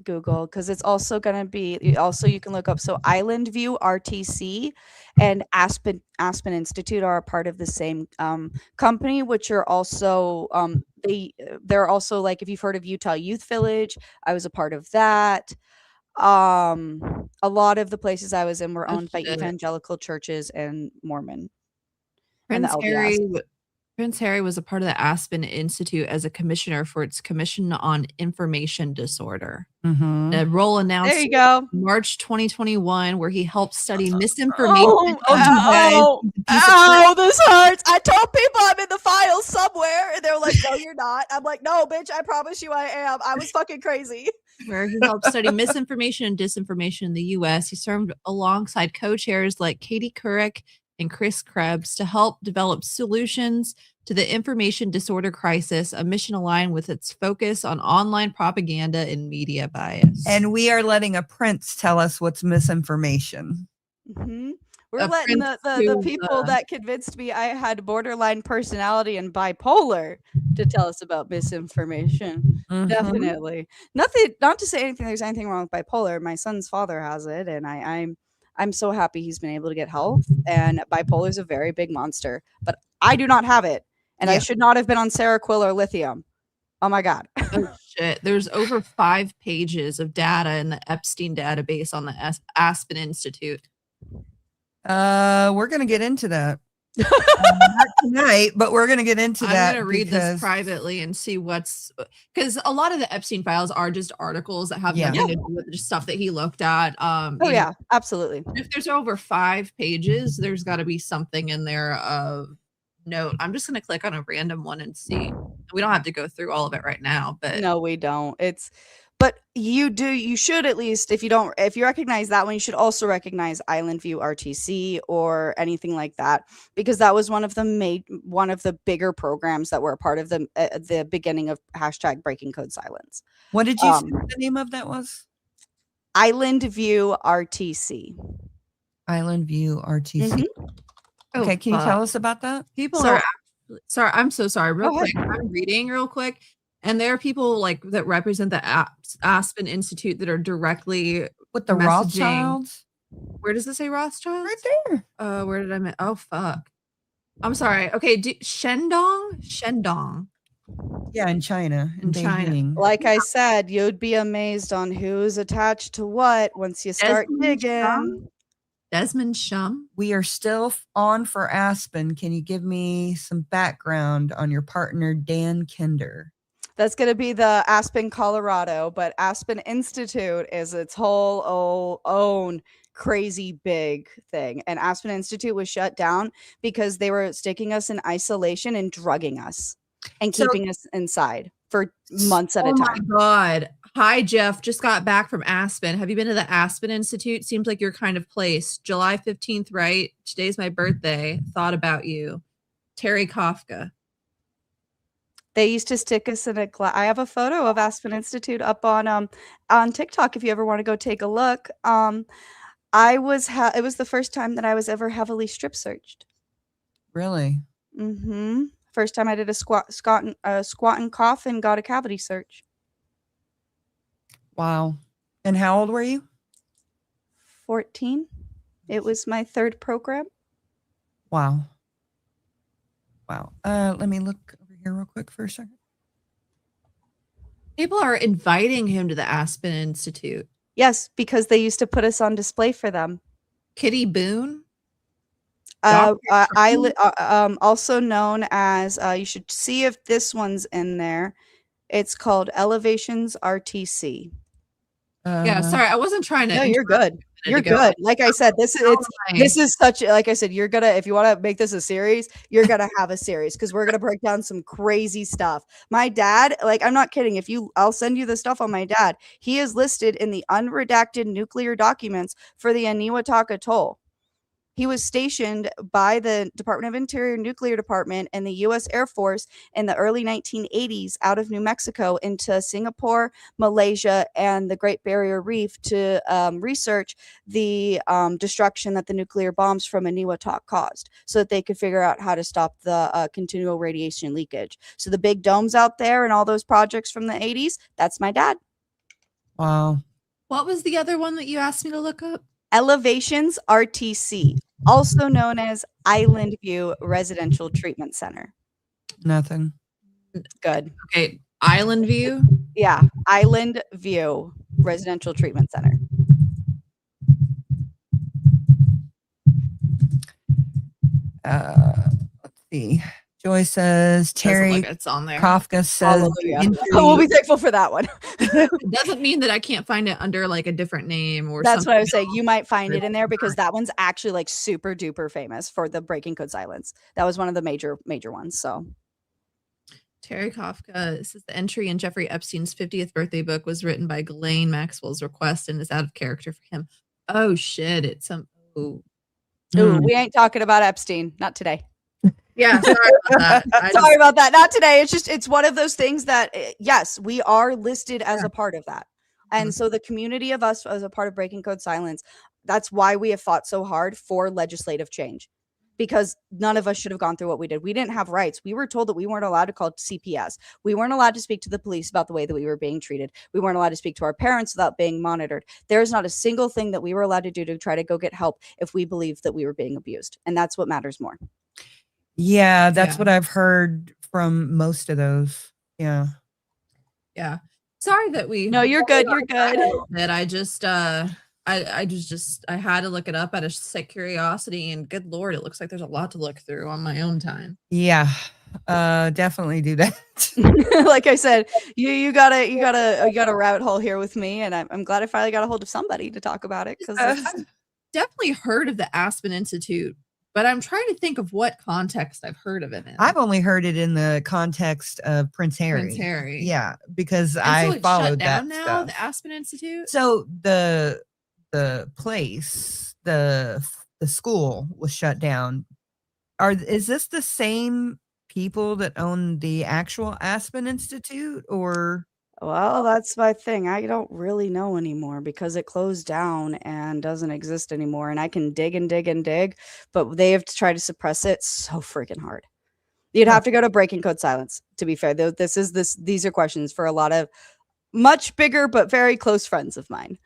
Google, because it's also going to be, also you can look up, so Island View RTC and Aspen Institute are a part of the same company, which are also they're also, like, if you've heard of Utah Youth Village, I was a part of that. A lot of the places I was in were owned by evangelical churches and Mormon. Prince Prince Harry was a part of the Aspen Institute as a commissioner for its Commission on Information Disorder. Mhm. A role announced There you go. in March 2021, where he helped study misinformation. This hurts. I told people I'm in the files somewhere, and they're like, "No, you're not." I'm like, "No, bitch, I promise you I am. I was fucking crazy." Where he helped study misinformation and disinformation in the U.S. He served alongside co-chairs like Katie Couric and Chris Krebs to help develop solutions to the information disorder crisis, a mission aligned with its focus on online propaganda and media bias. And we are letting a prince tell us what's misinformation. Mm-hmm. We're A letting prince the who, people that convinced me I had borderline personality and bipolar to tell us about misinformation. Mhm. Definitely. Not to say anything there's anything wrong with bipolar. My son's father has it, and I'm so happy he's been able to get help. And bipolar is a very big monster, but I do not have it, and I Yeah. should not have been on Seroquel or lithium. Oh my god. Oh shit. There's over 5 pages of data in the Epstein database on the Aspen Institute. We're gonna get into that. Not tonight, but we're gonna get into that. I'm gonna read this because- privately and see because a lot of the Epstein files are just articles that have Yeah. nothing to do with just stuff that he looked at. Oh you yeah, know, absolutely. if there's over 5 pages, there's got to be something in there of note. I'm just gonna click on a random one and see. We don't have to go through all of it right now, but No, we don't. But you should at least, if you recognize that one, you should also recognize Island View RTC or anything like that, because that was one of the bigger programs that were a part of the beginning of hashtag Breaking Code Silence. What did you say the name of that was? Island View RTC. Island View RTC. Mhm. Okay, can you tell us about that? people So- are actually, sorry, I'm so sorry. Real Go quick, I'm reading real quick, and there are people like that represent the Aspen Institute that are directly. With the Messaging. Rothschilds? Where does it say Rothschild? Right there. Where did I miss? Oh fuck. I'm sorry. Okay, Shendong. Yeah, in China. In China. Beijing. Like I said, you'd be amazed on who's attached to what once you start Desmond digging. Shum? Desmond Shum. We are still on for Aspen. Can you give me some background on your partner, Dan Kinder? That's going to be the Aspen, Colorado, but Aspen Institute is its whole own crazy big thing. And Aspen Institute was shut down because they were sticking us in isolation and drugging us and So- keeping us inside for months at a Oh my time. god. Hi Jeff, just got back from Aspen. Have you been to the Aspen Institute? Seems like your kind of place. July 15th, right? Today's my birthday. Thought about you. Terry Kafka. They used to stick us in a glass. I have a photo of Aspen Institute up on TikTok if you ever want to go take a look. It was the first time that I was ever heavily strip searched. Really? Mm-hmm. First time I did a squat and cough and got a cavity search. Wow. And how old were you? 14. It was my third program. Wow. Wow. Let me look over here real quick for a second. People are inviting him to the Aspen Institute. Yes, because they used to put us on display for them. Kitty Boone. Also known as, you should see if this one's in there. It's called Elevations RTC. Yeah, sorry, I wasn't trying to. No, you're interrupt good. a You're minute ago. good. Like I said, this is such, like I said, you're gonna, if you want to make this a series, you're gonna have a series because we're gonna break down some crazy stuff. My dad, like, I'm not kidding. I'll send you the stuff on my dad. He is listed in the unredacted nuclear documents for the Aniwatak Atoll. He was stationed by the Department of Interior Nuclear Department and the U.S. Air Force in the early 1980s out of New Mexico into Singapore, Malaysia, and the Great Barrier Reef to research the destruction that the nuclear bombs from Aniwatak caused so that they could figure out how to stop the continual radiation leakage. So the big domes out there and all those projects from the 80s, that's my dad. Wow. What was the other one that you asked me to look up? Elevations RTC, also known as Island View Residential Treatment Center. Nothing. Good. Okay, Island View. Yeah, Island View Residential Treatment Center. Let's see. Joy says Doesn't Terry look it's on there. Kafka says Hallelujah. entry- We'll be thankful for that one. It doesn't mean that I can't find it under like a different name or That's something. what I was saying. You might find it in there because that one's actually like super duper famous for the breaking code silence. That was one of the major ones. So Terry Kafka says the entry in Jeffrey Epstein's 50th birthday book was written by Ghislaine Maxwell's request and is out of character for him. Oh shit! It's some. Oh. ooh, we ain't talking about Epstein. Not today. Yeah, sorry about that. Sorry about that. Not today. It's one of those things that yes, we are listed as a part of that. And so the community of us as a part of Breaking Code Silence, that's why we have fought so hard for legislative change. Because none of us should have gone through what we did. We didn't have rights. We were told that we weren't allowed to call CPS. We weren't allowed to speak to the police about the way that we were being treated. We weren't allowed to speak to our parents without being monitored. There's not a single thing that we were allowed to do to try to go get help if we believed that we were being abused. And that's what matters more. Yeah, that's Yeah. what I've heard from most of those. Yeah. Yeah. Sorry that we. No, you're good. You're good. That I just I had to look it up out of sick curiosity, and good lord, it looks like there's a lot to look through on my own time. Yeah. Definitely do that. Like I said, you got a rabbit hole here with me, and I'm glad I finally got a hold of somebody to talk about it because I've definitely heard of the Aspen Institute, but I'm trying to think of what context I've heard of it in. I've only heard it in the context of Prince Harry. Prince Harry. Yeah, because And so I it's followed shut down that now, stuff. the Aspen Institute. So the place, the school was shut down. Is this the same people that own the actual Aspen Institute, or? well, that's my thing. I don't really know anymore because it closed down and doesn't exist anymore. And I can dig and dig and dig, but they have to try to suppress it so freaking hard. You'd have to go to Breaking Code Silence. To be fair, though, these are questions for a lot of much bigger but very close friends of mine.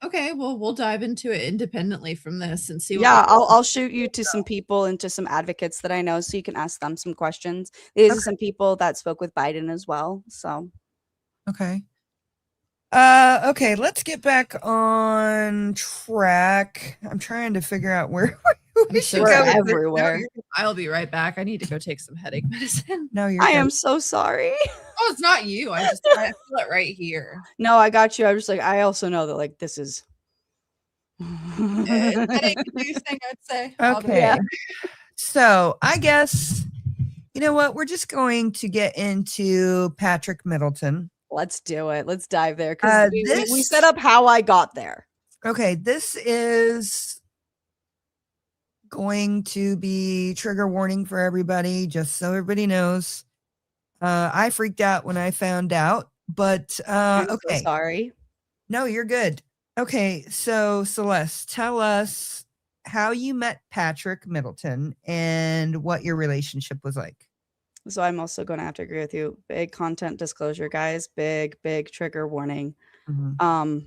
Okay, well, we'll dive into it independently from this and see what Yeah, I'll shoot you to some people and to some advocates that I know so you can ask them some questions. These are some people that spoke with Biden as well. So Okay. Okay, let's get back on track. I'm trying to figure out where we should so go. sorry. with this. everywhere. I'll be right back. I need to go take some headache medicine. No, you're I good. am so sorry. Oh, it's not you. I feel it right here. No, I got you. I was just like, I also know that like this is Headache inducing, I'd say. Okay. Yeah. So I guess, you know what? We're just going to get into Patrick Middleton. Let's do it. Let's dive there because we This- set up how I got there. Okay, this is going to be trigger warning for everybody, just so everybody knows. I freaked out when I found out, but I'm so okay. sorry. No, you're good. Okay, so Celeste, tell us how you met Patrick Middleton and what your relationship was like. So I'm also going to have to agree with you. Big content disclosure, guys. Big trigger warning. Mhm.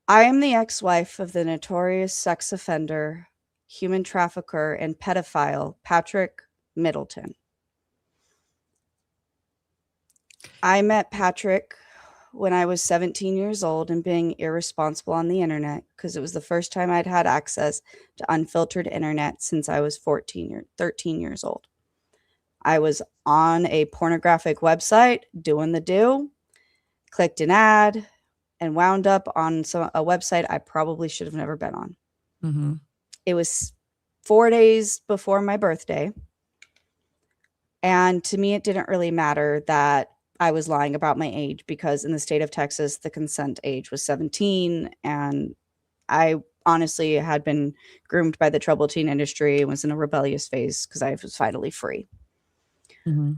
I am the ex-wife of the notorious sex offender, human trafficker, and pedophile Patrick Middleton. I met Patrick when I was 17 years old and being irresponsible on the internet because it was the first time I'd had access to unfiltered internet since I was 13 years old. I was on a pornographic website doing the do, clicked an ad, and wound up on a website I probably should have never been on. Mm-hmm. It was 4 days before my birthday. And to me, it didn't really matter that I was lying about my age because in the state of Texas, the consent age was 17. And I honestly had been groomed by the troubled teen industry and was in a rebellious phase because I was finally free. Mm-hmm.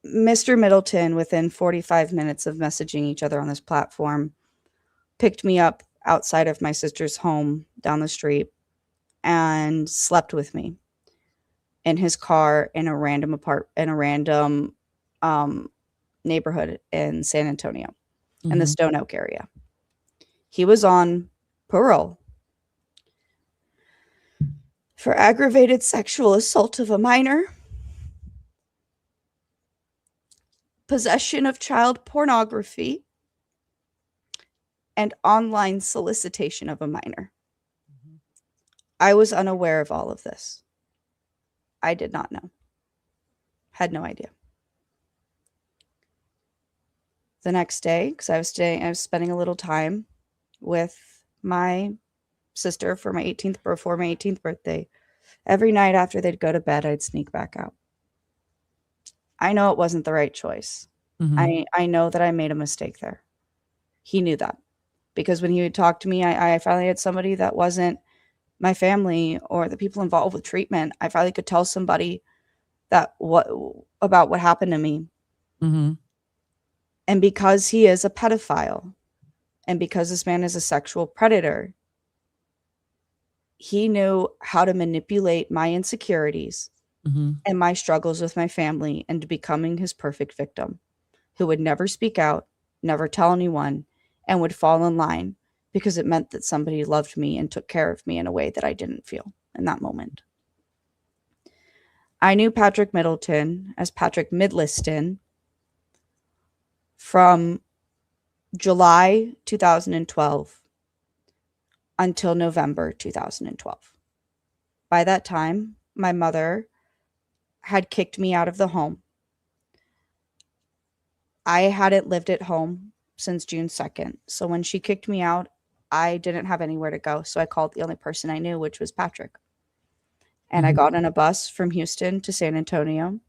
Mr. Middleton, within 45 minutes of messaging each other on this platform, picked me up outside of my sister's home down the street and slept with me in his car in a random neighborhood in San Antonio, in the Stone Oak area. He was on parole for aggravated sexual assault of a minor, possession of child pornography, and online solicitation of a minor. I was unaware of all of this. I did not know. Had no idea. The next day, because I was spending a little time with my sister for my 18th, before my 18th birthday. Every night after they'd go to bed, I'd sneak back out. I know it wasn't the right choice. I know that I made a mistake there. He knew that, because when he would talk to me, I finally had somebody that wasn't my family or the people involved with treatment. I finally could tell somebody that about what happened to me. And because he is a pedophile, and because this man is a sexual predator, he knew how to manipulate my insecurities and my struggles with my family into becoming his perfect victim, who would never speak out, never tell anyone, and would fall in line because it meant that somebody loved me and took care of me in a way that I didn't feel in that moment. I knew Patrick Middleton as Patrick Midliston from July 2012 until November 2012. By that time, my mother had kicked me out of the home. I hadn't lived at home since June 2nd. So when she kicked me out, I didn't have anywhere to go. So I called the only person I knew, which was Patrick. And I got on a bus from Houston to San Antonio.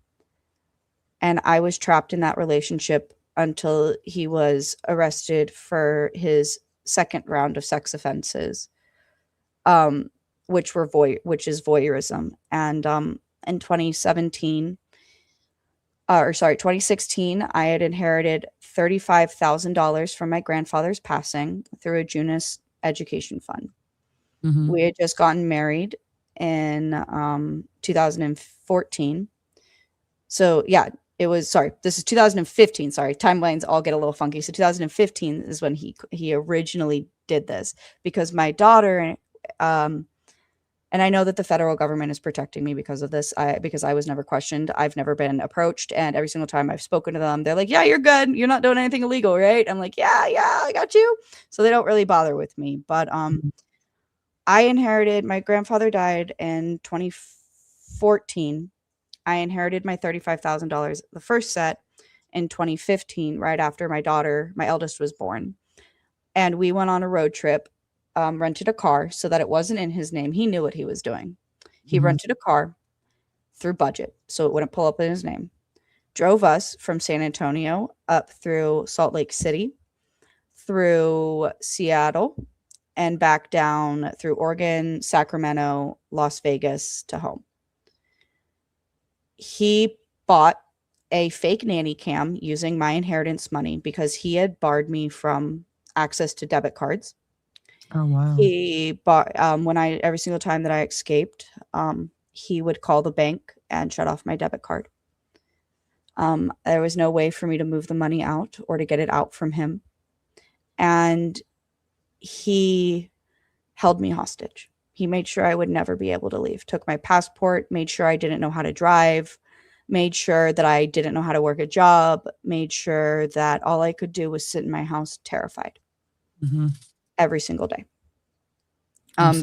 And I was trapped in that relationship until he was arrested for his second round of sex offenses, which is voyeurism. And in 2016, I had inherited $35,000 from my grandfather's passing through a Junus education fund. We had just gotten married in 2014. So yeah, this is 2015. Sorry, timelines all get a little funky. So 2015 is when he originally did this, because my daughter, and I know that the federal government is protecting me because of this, because I was never questioned. I've never been approached. And every single time I've spoken to them, they're like, yeah, you're good. You're not doing anything illegal, right? I'm like, yeah, I got you. So they don't really bother with me. But I inherited, my grandfather died in 2014. I inherited my $35,000, the first set, in 2015, right after my eldest, was born. And we went on a road trip. Rented a car so that it wasn't in his name. He knew what he was doing. He rented a car through budget so it wouldn't pull up in his name. Drove us from San Antonio up through Salt Lake City, through Seattle, and back down through Oregon, Sacramento, Las Vegas to home. He bought a fake nanny cam using my inheritance money because he had barred me from access to debit cards. Oh, wow. He bought, every single time that I escaped, he would call the bank and shut off my debit card. There was no way for me to move the money out or to get it out from him. And he held me hostage. He made sure I would never be able to leave, took my passport, made sure I didn't know how to drive, made sure that I didn't know how to work a job, made sure that all I could do was sit in my house terrified. Every single day.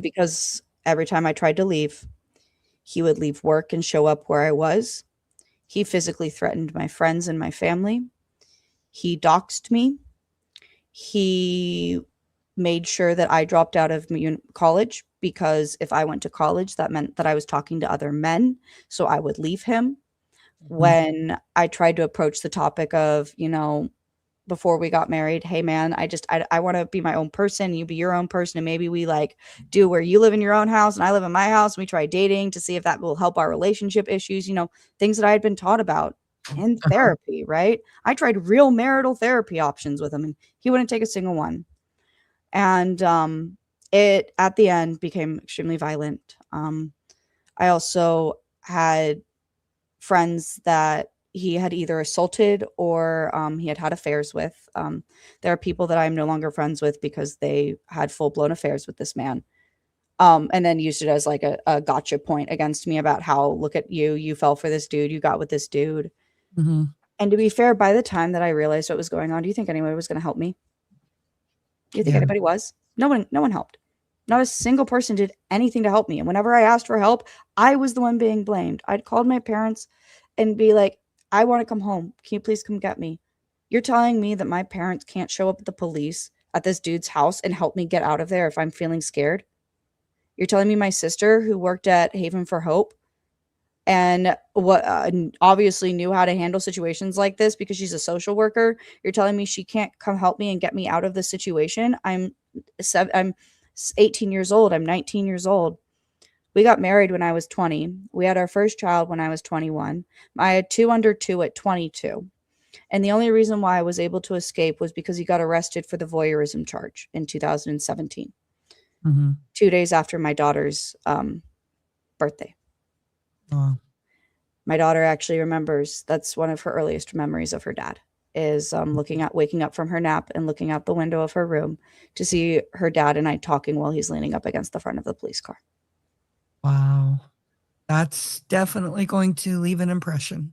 Because every time I tried to leave, he would leave work and show up where I was. He physically threatened my friends and my family. He doxed me. He made sure that I dropped out of college, because if I went to college, that meant that I was talking to other men. So I would leave him. When I tried to approach the topic of, before we got married, hey man, I want to be my own person, you be your own person, and maybe we do where you live in your own house and I live in my house, and we try dating to see if that will help our relationship issues, things that I had been taught about in therapy, right? I tried real marital therapy options with him, and he wouldn't take a single one. And it at the end became extremely violent. I also had friends that he had either assaulted or he had affairs with. There are people that I'm no longer friends with because they had full-blown affairs with this man. And then used it as a gotcha point against me about how, look at you fell for this dude, you got with this dude. And to be fair, by the time that I realized what was going on, do you think anyone was going to help me? Do you think anybody was? No one helped. Not a single person did anything to help me. And whenever I asked for help, I was the one being blamed. I'd called my parents and be like, I want to come home. Can you please come get me? You're telling me that my parents can't show up at the police at this dude's house and help me get out of there if I'm feeling scared? You're telling me my sister, who worked at Haven for Hope and obviously knew how to handle situations like this because she's a social worker, you're telling me she can't come help me and get me out of this situation? I'm 18 years old. I'm 19 years old. We got married when I was 20. We had our first child when I was 21. I had 2 under 2 at 22. And the only reason why I was able to escape was because he got arrested for the voyeurism charge in 2017, 2 days after my daughter's birthday. Oh. My daughter actually remembers, that's one of her earliest memories of her dad, is waking up from her nap and looking out the window of her room to see her dad and I talking while he's leaning up against the front of the police car. Wow. That's definitely going to leave an impression.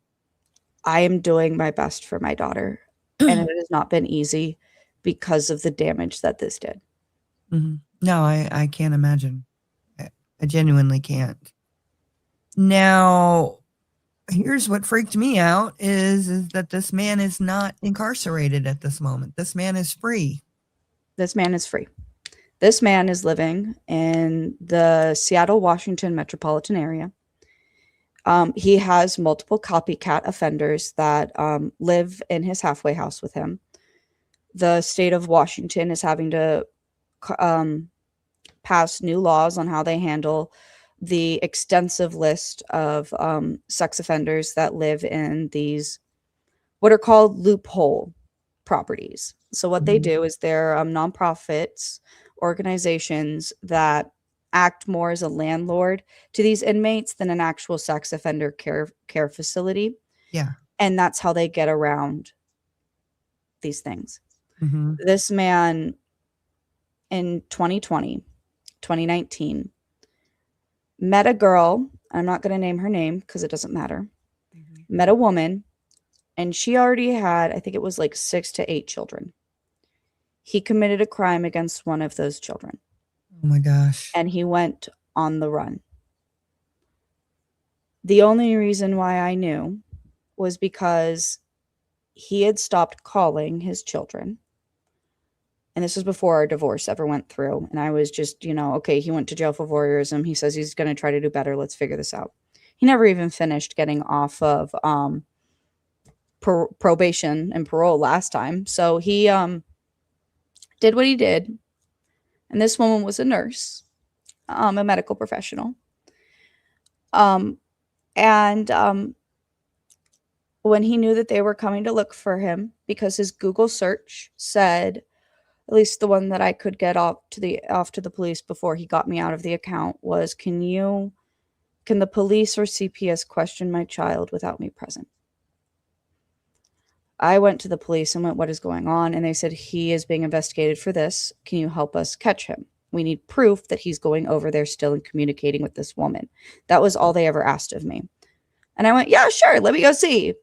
I am doing my best for my daughter, and it has not been easy because of the damage that this did. No, I can't imagine. I genuinely can't. Now, here's what freaked me out is that this man is not incarcerated at this moment. This man is free. This man is free. This man is living in the Seattle, Washington metropolitan area. He has multiple copycat offenders that live in his halfway house with him. The state of Washington is having to pass new laws on how they handle the extensive list of sex offenders that live in these what are called loophole properties. So what they do is they're nonprofits, organizations that act more as a landlord to these inmates than an actual sex offender care facility. Yeah. And that's how they get around these things. This man in 2019, met a girl. I'm not going to name her name because it doesn't matter. Met a woman, and she already had, I think it was like 6 to 8 children. He committed a crime against one of those children. Oh my gosh. And he went on the run. The only reason why I knew was because he had stopped calling his children. And this was before our divorce ever went through. And I was just, okay, he went to jail for voyeurism. He says he's going to try to do better. Let's figure this out. He never even finished getting off of probation and parole last time. So he did what he did. And this woman was a nurse, a medical professional. And when he knew that they were coming to look for him, because his Google search said, at least the one that I could get off to the police before he got me out of the account, was, can the police or CPS question my child without me present? I went to the police and went, what is going on? And they said, he is being investigated for this. Can you help us catch him? We need proof that he's going over there still and communicating with this woman. That was all they ever asked of me. And I went, yeah, sure. Let me go see.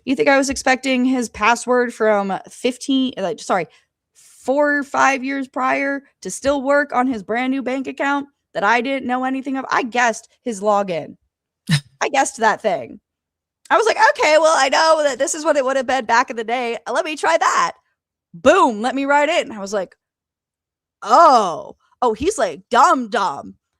You think I was expecting his password from 4 or 5 years prior to still work on his brand new bank account that I didn't know anything of? I guessed his login. I guessed that thing. I was like, okay, well, I know that this is what it would have been back in the day. Let me try that. Boom, let me write it. And I was like, oh, he's like dumb.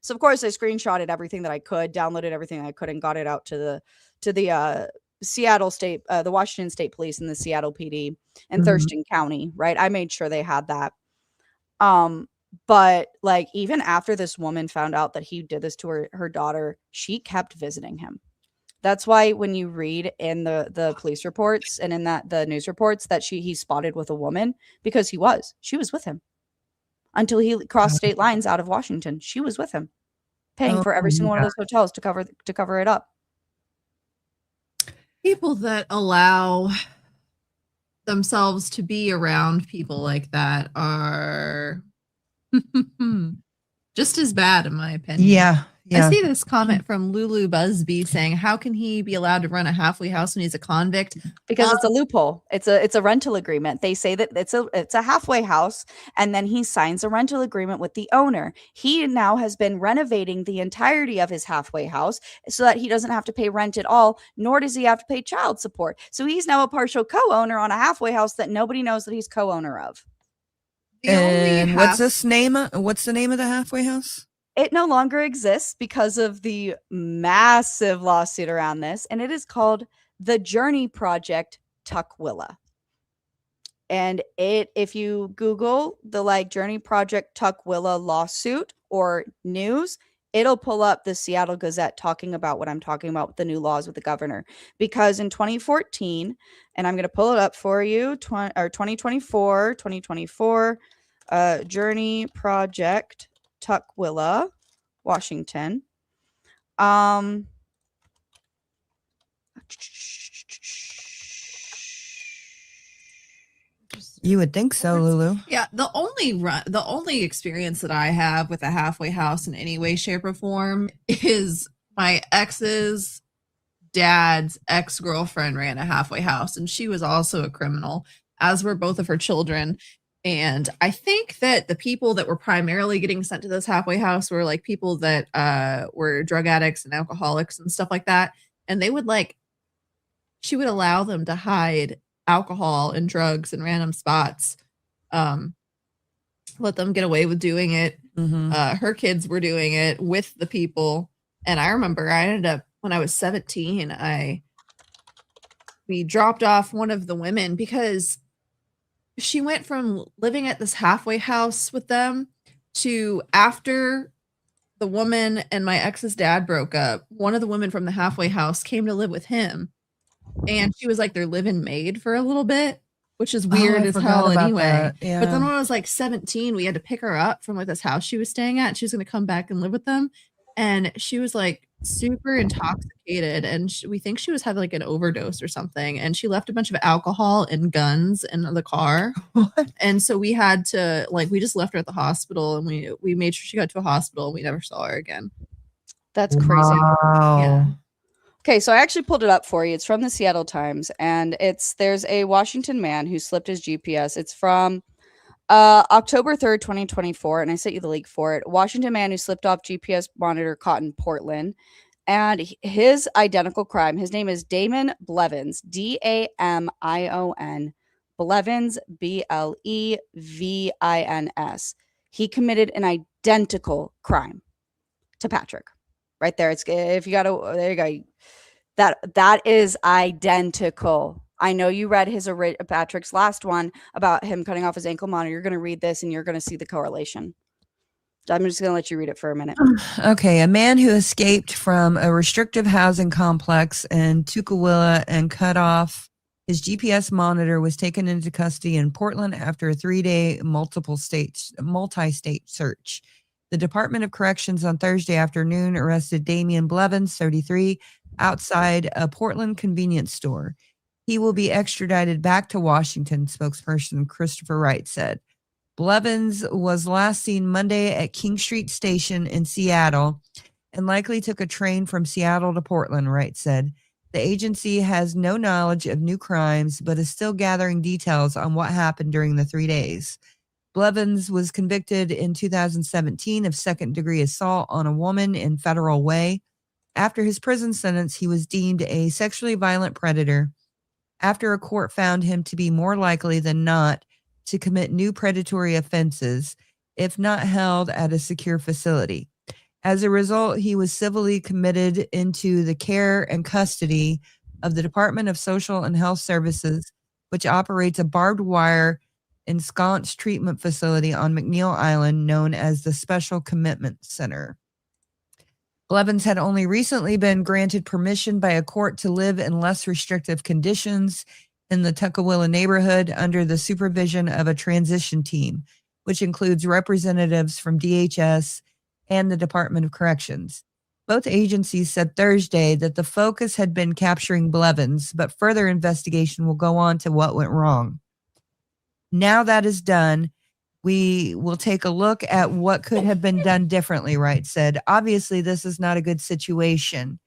So of course I screenshotted everything that I could, downloaded everything I could, and got it out to the Seattle State, the Washington State Police and the Seattle PD and Thurston County, right? I made sure they had that. But like, even after this woman found out that he did this to her daughter, she kept visiting him. That's why when you read in the police reports and in the news reports that he's spotted with a woman, because she was with him until he crossed state lines out of Washington. She was with him, paying for every single one of those hotels to cover it up. People that allow themselves to be around people like that are just as bad, in my opinion. Yeah. I see this comment from Lulu Busby saying, how can he be allowed to run a halfway house when he's a convict? Because it's a loophole. It's a rental agreement. They say that it's a halfway house, and then he signs a rental agreement with the owner. He now has been renovating the entirety of his halfway house so that he doesn't have to pay rent at all, nor does he have to pay child support. So he's now a partial co-owner on a halfway house that nobody knows that he's co-owner of. And what's the name of the halfway house? It no longer exists because of the massive lawsuit around this, and it is called the Journey Project Tukwila. And if you Google the Journey Project Tukwila lawsuit or news, it'll pull up the Seattle Gazette talking about what I'm talking about with the new laws with the governor. Because in 2014, and I'm going to pull it up for you, 2024, Journey Project Tukwila, Washington. You would think so, Lulu. Yeah, the only experience that I have with a halfway house in any way, shape, or form is my ex's dad's ex-girlfriend ran a halfway house, and she was also a criminal, as were both of her children. And I think that the people that were primarily getting sent to this halfway house were people that were drug addicts and alcoholics and stuff like that. And they would she would allow them to hide alcohol and drugs in random spots, let them get away with doing it. Her kids were doing it with the people. And I remember I ended up, when I was 17, we dropped off one of the women because she went from living at this halfway house with them to, after the woman and my ex's dad broke up, one of the women from the halfway house came to live with him. And she was their live-in maid for a little bit, which is weird as hell anyway. Yeah. But then when I was 17, we had to pick her up from this house she was staying at. And she was going to come back and live with them. And she was super intoxicated. And we think she was having an overdose or something. And she left a bunch of alcohol and guns in the car. What? And so we had to we just left her at the hospital, and we made sure she got to a hospital. We never saw her again. That's crazy. Wow. Yeah. Okay, so I actually pulled it up for you. It's from the Seattle Times, and there's a Washington man who slipped his GPS. It's from October 3rd, 2024, and I sent you the link for it. Washington man who slipped off GPS monitor caught in Portland, and his identical crime, his name is Damon Blevins, Damion Blevins, Blevins. He committed an identical crime to Patrick. Right there. It's, if you got to, there you go. That is identical. I know you read Patrick's last one about him cutting off his ankle monitor. You're going to read this and you're going to see the correlation. I'm just going to let you read it for a minute. Okay. A man who escaped from a restrictive housing complex in Tukwila and cut off his GPS monitor was taken into custody in Portland after a 3-day multi-state search. The Department of Corrections on Thursday afternoon arrested Damion Blevins, 33, outside a Portland convenience store. He will be extradited back to Washington, spokesperson Christopher Wright said. Blevins was last seen Monday at King Street Station in Seattle and likely took a train from Seattle to Portland, Wright said. The agency has no knowledge of new crimes, but is still gathering details on what happened during the 3 days. Blevins was convicted in 2017 of second-degree assault on a woman in Federal Way. After his prison sentence, he was deemed a sexually violent predator after a court found him to be more likely than not to commit new predatory offenses if not held at a secure facility. As a result, he was civilly committed into the care and custody of the Department of Social and Health Services, which operates a barbed wire ensconced treatment facility on McNeil Island known as the Special Commitment Center. Blevins had only recently been granted permission by a court to live in less restrictive conditions in the Tukwila neighborhood under the supervision of a transition team, which includes representatives from DHS and the Department of Corrections. Both agencies said Thursday that the focus had been capturing Blevins, but further investigation will go on to what went wrong. Now that is done, We will take a look at what could have been done differently, Wright said. Obviously, this is not a good situation.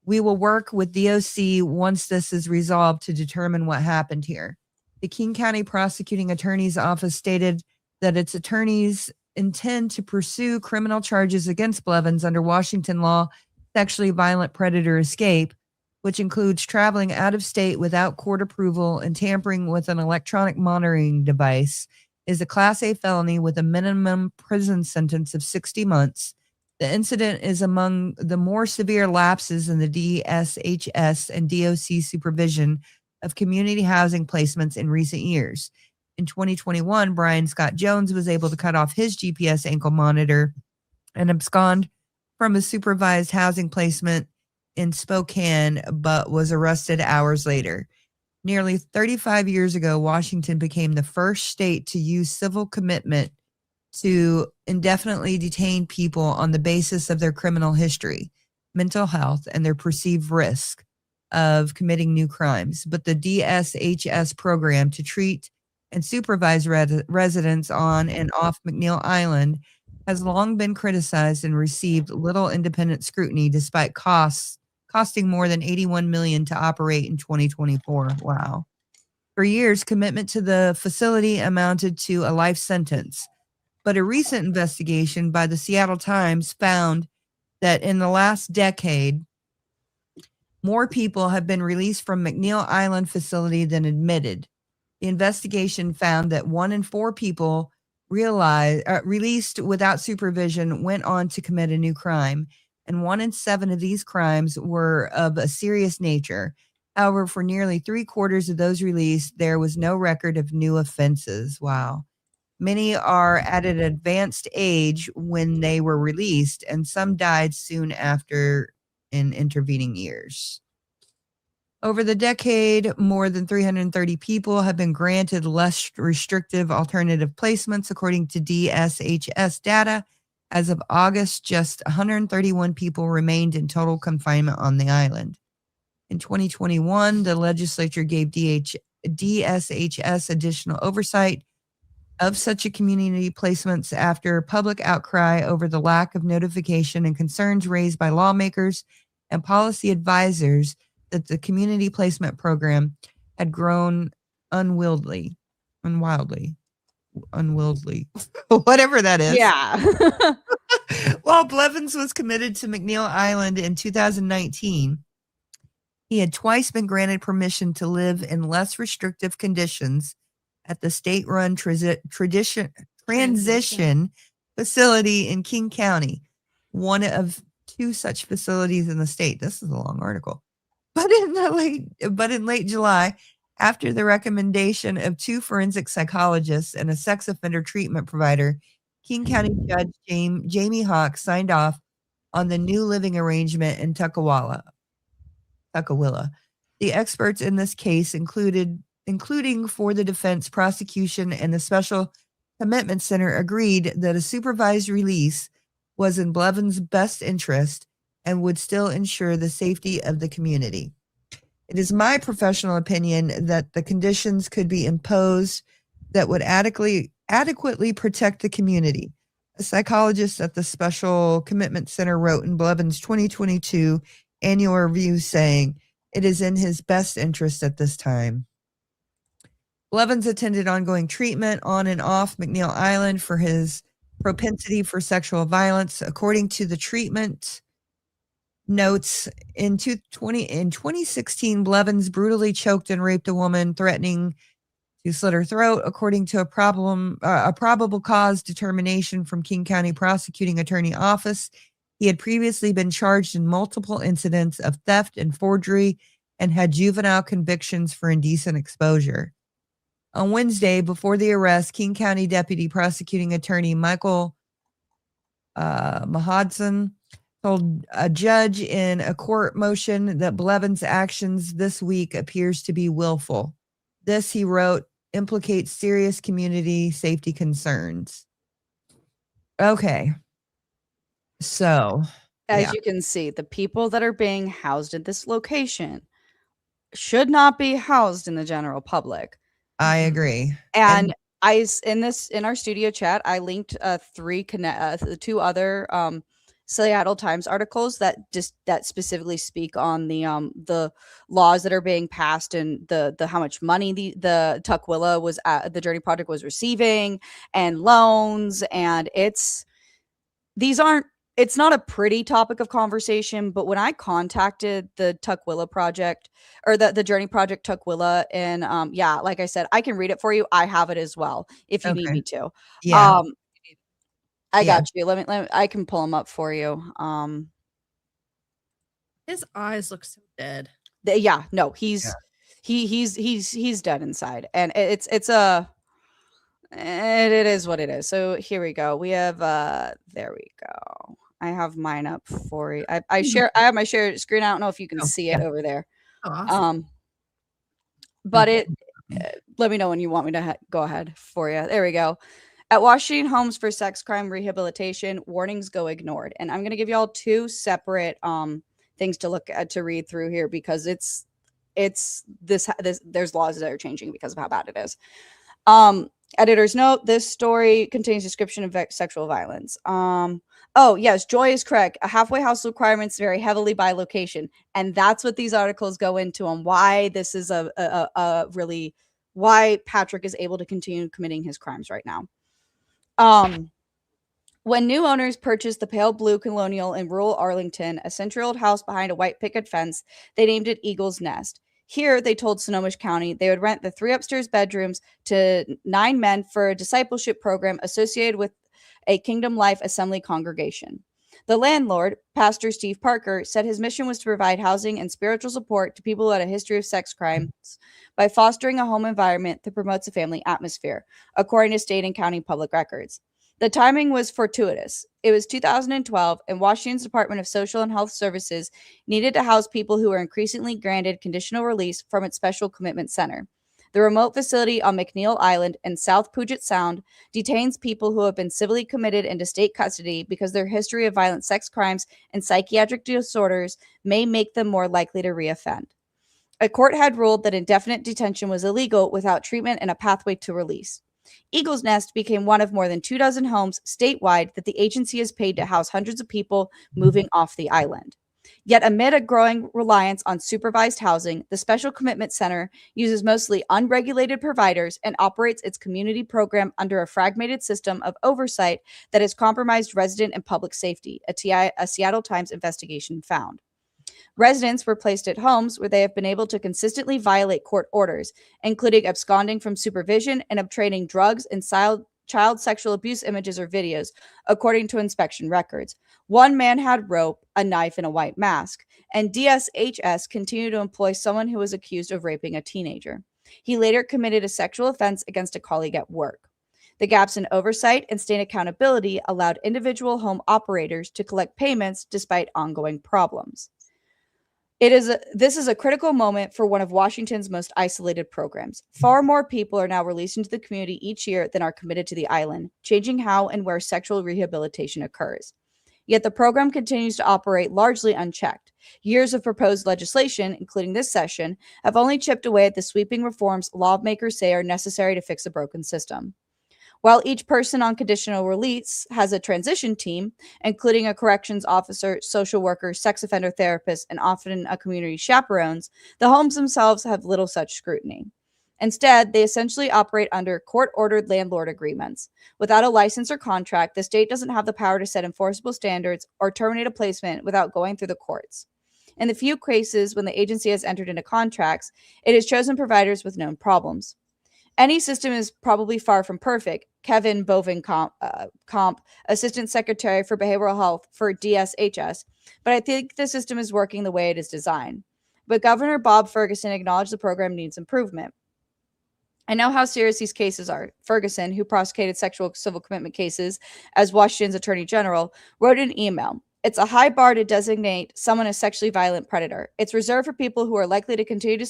We will work with DOC once this is resolved to determine what happened here. The King County Prosecuting Attorney's Office stated that its attorneys intend to pursue criminal charges against Blevins under Washington law, sexually violent predator escape, which includes traveling out of state without court approval and tampering with an electronic monitoring device, is a Class A felony with a minimum prison sentence of 60 months. The incident is among the more severe lapses in the DSHS and DOC supervision of community housing placements in recent years. In 2021, Brian Scott Jones was able to cut off his GPS ankle monitor and abscond from a supervised housing placement in Spokane, but was arrested hours later. Nearly 35 years ago, Washington became the first state to use civil commitment to indefinitely detain people on the basis of their criminal history, mental health, and their perceived risk of committing new crimes. But the DSHS program to treat and supervise residents on and off McNeil Island has long been criticized and received little independent scrutiny despite costing more than $81 million to operate in 2024. Wow. For years, commitment to the facility amounted to a life sentence. But a recent investigation by the Seattle Times found that in the last decade, more people have been released from McNeil Island facility than admitted. The investigation found that 1 in 4 people released without supervision went on to commit a new crime, and 1 in 7 of these crimes were of a serious nature. However, for nearly 3/4 of those released, there was no record of new offenses. Wow. Many are at an advanced age when they were released, and some died soon after in intervening years. Over the decade, more than 330 people have been granted less restrictive alternative placements, according to DSHS data. As of August, just 131 people remained in total confinement on the island. In 2021, the legislature gave DSHS additional oversight of such a community placements after public outcry over the lack of notification and concerns raised by lawmakers and policy advisors that the community placement program had grown unwieldly, whatever that is. Yeah. While Blevins was committed to McNeil Island in 2019, he had twice been granted permission to live in less restrictive conditions at the state-run transition facility in King County, one of 2 such facilities in the state. This is a long article. But in late July, after the recommendation of 2 forensic psychologists and a sex offender treatment provider, King County Judge Jamie Hawk signed off on the new living arrangement in Tuckawilla. The experts in this case, including for the defense, prosecution, and the Special Commitment Center, agreed that a supervised release was in Blevins' best interest and would still ensure the safety of the community. It is my professional opinion that the conditions could be imposed that would adequately protect the community. A psychologist at the Special Commitment Center wrote in Blevins' 2022 annual review saying, "It is in his best interest at this time." Blevins attended ongoing treatment on and off McNeil Island for his propensity for sexual violence. According to the treatment notes, in 2016, Blevins brutally choked and raped a woman, threatening to slit her throat. According to a probable cause determination from King County Prosecuting Attorney Office, he had previously been charged in multiple incidents of theft and forgery and had juvenile convictions for indecent exposure. On Wednesday, before the arrest, King County Deputy Prosecuting Attorney Michael Mahadson told a judge in a court motion that Blevins' actions this week appears to be willful. This, he wrote, implicates serious community safety concerns. Okay. So, As you can see, the people that are being housed at this location should not be housed in the general public. I agree. And in our studio chat, I linked the two other Seattle Times articles that specifically speak on the laws that are being passed and the how much money the Tukwila the Journey Project was receiving and loans, and it's not a pretty topic of conversation, but when I contacted the Tukwila Project or the Journey Project Tukwila, and like I said, I can read it for you. I have it as well if you need Okay. me to. Yeah. I Yeah. got you. Let me I can pull them up for you. His eyes look so dead. No, he's dead inside, and it is what it is. So here we go. We have there we go. I have mine up for you. I have my share screen. I don't know if you can see it over there. Oh, awesome. But let me know when you want me to go ahead for you. There we go. At Washington Homes for Sex Crime Rehabilitation, warnings go ignored. And I'm going to give y'all two separate things to look at, to read through here, because there's laws that are changing because of how bad it is. Editor's note, this story contains description of sexual violence. Oh, yes, Joy is correct. A halfway house requirements vary heavily by location. And that's what these articles go into on why this is why Patrick is able to continue committing his crimes right now. When new owners purchased the pale blue colonial in rural Arlington, a century-old house behind a white picket fence, they named it Eagle's Nest. Here, they told Snohomish County they would rent the 3 upstairs bedrooms to 9 men for a discipleship program associated with a Kingdom Life Assembly congregation. The landlord, Pastor Steve Parker, said his mission was to provide housing and spiritual support to people who had a history of sex crimes by fostering a home environment that promotes a family atmosphere, according to state and county public records. The timing was fortuitous. It was 2012, and Washington's Department of Social and Health Services needed to house people who were increasingly granted conditional release from its Special Commitment Center. The remote facility on McNeil Island in South Puget Sound detains people who have been civilly committed into state custody because their history of violent sex crimes and psychiatric disorders may make them more likely to reoffend. A court had ruled that indefinite detention was illegal without treatment and a pathway to release. Eagle's Nest became one of more than 24 homes statewide that the agency has paid to house hundreds of people moving off the island. Yet amid a growing reliance on supervised housing, the Special Commitment Center uses mostly unregulated providers and operates its community program under a fragmented system of oversight that has compromised resident and public safety, a Seattle Times investigation found. Residents were placed at homes where they have been able to consistently violate court orders, including absconding from supervision and obtaining drugs and child sexual abuse images or videos, according to inspection records. One man had rope, a knife, and a white mask, and DSHS continued to employ someone who was accused of raping a teenager. He later committed a sexual offense against a colleague at work. The gaps in oversight and state accountability allowed individual home operators to collect payments despite ongoing problems. This is a critical moment for one of Washington's most isolated programs. Far more people are now released into the community each year than are committed to the island, changing how and where sexual rehabilitation occurs. Yet the program continues to operate largely unchecked. Years of proposed legislation, including this session, have only chipped away at the sweeping reforms lawmakers say are necessary to fix a broken system. While each person on conditional release has a transition team, including a corrections officer, social worker, sex offender therapist, and often a community chaperones, the homes themselves have little such scrutiny. Instead, they essentially operate under court-ordered landlord agreements. Without a license or contract, the state doesn't have the power to set enforceable standards or terminate a placement without going through the courts. In the few cases when the agency has entered into contracts, it has chosen providers with known problems. Any system is probably far from perfect. Kevin Comp, Assistant Secretary for Behavioral Health for DSHS, but I think the system is working the way it is designed. But Governor Bob Ferguson acknowledged the program needs improvement. I know how serious these cases are. Ferguson, who prosecuted sexual civil commitment cases as Washington's Attorney General, wrote an email. It's a high bar to designate someone a sexually violent predator. It's reserved for people who are likely to continue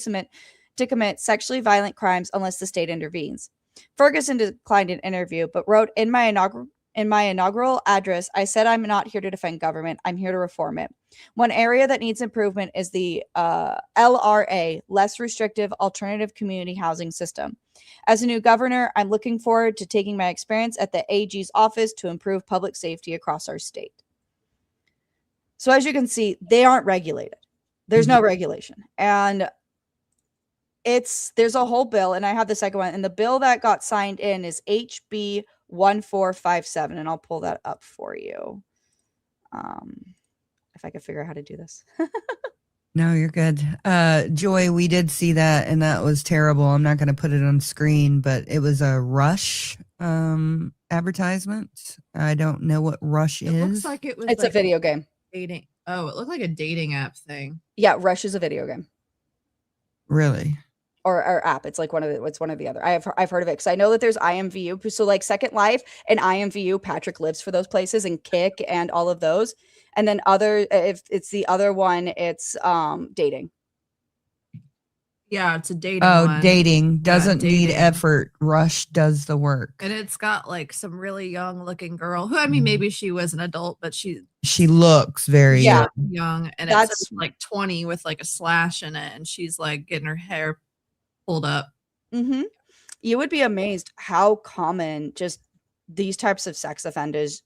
to commit sexually violent crimes unless the state intervenes. Ferguson declined an interview, but wrote, in my In my inaugural address, I said I'm not here to defend government. I'm here to reform it. One area that needs improvement is the LRA, less restrictive alternative community housing system. As a new governor, I'm looking forward to taking my experience at the AG's office to improve public safety across our state. So as you can see, they aren't regulated. There's no regulation. And there's a whole bill, and I have the second one. And the bill that got signed in is HB 1457, and I'll pull that up for you. If I could figure out how to do this. No, you're good. Joy, we did see that, and that was terrible. I'm not going to put it on screen, but it was a Rush advertisement. I don't know what Rush It is. looks like it was. It's like a video game. dating. Oh, it looked like a dating app thing. Yeah, Rush is a video game. Really? Or app. It's like one of the other. I've heard of it because I know that there's IMVU. So like Second Life and IMVU, Patrick lives for those places, and Kick and all of those. And then if it's the other one, it's dating. Yeah, it's a dating. Oh, dating doesn't need dating. effort. Rush does the work. And it's got like some really young looking girl who, I mean, maybe she was an adult, but she looks very Yeah. young, and That's- it's like 20 with like a slash in it, and she's like getting her hair pulled up. Mm-hmm. You would be amazed how common just these types of sex offenses